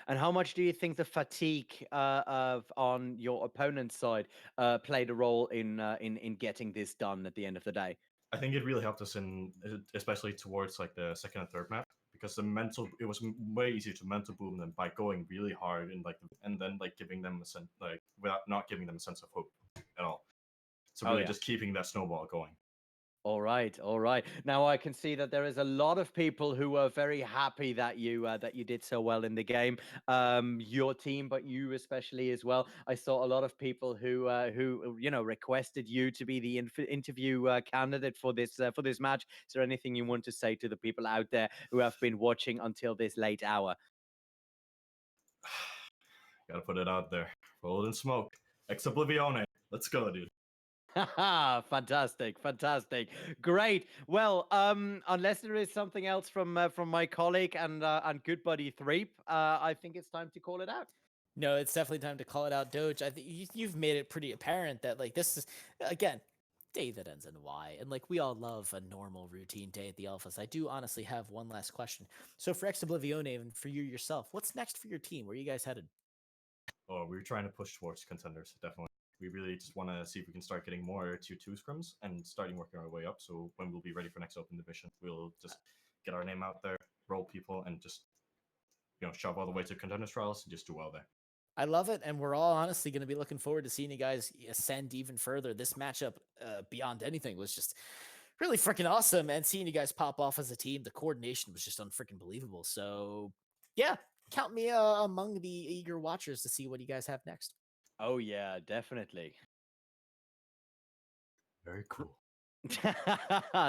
And how much do you think the fatigue on your opponent's side played a role in getting this done at the end of the day? I think it really helped us especially towards like the second and third map, because it was way easier to mental boom them by going really hard and then giving them a sense, like without not giving them a sense of hope at all. So really just keeping that snowball going. All right. Now I can see that there is a lot of people who are very happy that you did so well in the game. Your team, but you especially as well. I saw a lot of people who requested you to be the interview candidate for this match. Is there anything you want to say to the people out there who have been watching until this late hour? Gotta put it out there. Roll in smoke. Ex Oblivione. Let's go, dude. Fantastic, fantastic, great. Well, unless there is something else from my colleague and good buddy Threep, I think it's time to call it out. No, it's definitely time to call it out, Doge. I think you've made it pretty apparent that like this is again day that ends in Y, and like we all love a normal routine day at the office. I do honestly have one last question. So for Ex Oblivione and for you yourself, what's next for your team? Where are you guys headed? Oh, we're trying to push towards contenders, definitely. We really just want to see if we can start getting more tier 2 scrims and starting working our way up. So when we'll be ready for next open division, we'll just get our name out there, roll people, and just shove all the way to contenders trials and just do well there. I love it, and we're all honestly going to be looking forward to seeing you guys ascend even further. This matchup, beyond anything, was just really freaking awesome, and seeing you guys pop off as a team, the coordination was just unfreaking believable. So, yeah, count me among the eager watchers to see what you guys have next. Oh yeah, definitely. Very cool.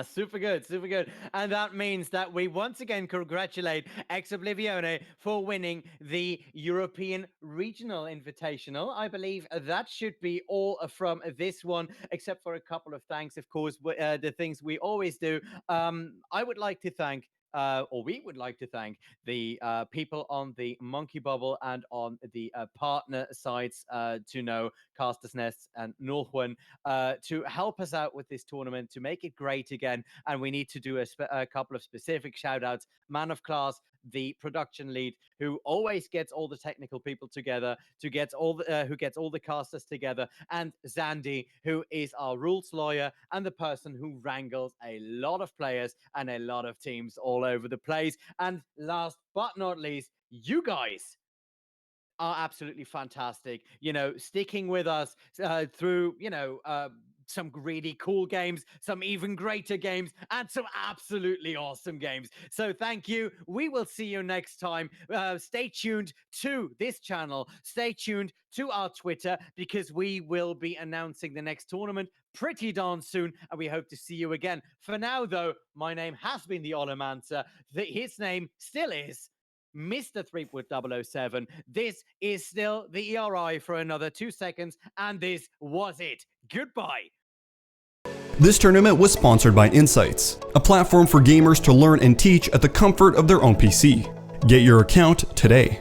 Super good, super good. And that means that we once again congratulate Ex Oblivione for winning the European Regional Invitational. I believe that should be all from this one, except for a couple of thanks, of course, the things we always do. I would like to thank or we would like to thank the people on the Monkey Bubble and on the partner sites to know Casters Nests and Northwen to help us out with this tournament, to make it great again. And we need to do a couple of specific shout outs. Man of Class, the production lead, who always gets all the technical people together, who gets all the casters together, and Zandy, who is our rules lawyer and the person who wrangles a lot of players and a lot of teams all over the place. And last but not least, you guys are absolutely fantastic. Sticking with us through, some really cool games, some even greater games, and some absolutely awesome games. So thank you. We will see you next time. Stay tuned to this channel. Stay tuned to our Twitter, because we will be announcing the next tournament pretty darn soon, and we hope to see you again. For now, though, my name has been the Olomancer. His name still is Mr. Threepwood 007. This is still the ERI for another 2 seconds, and this was it. Goodbye. This tournament was sponsored by Insights, a platform for gamers to learn and teach at the comfort of their own PC. Get your account today.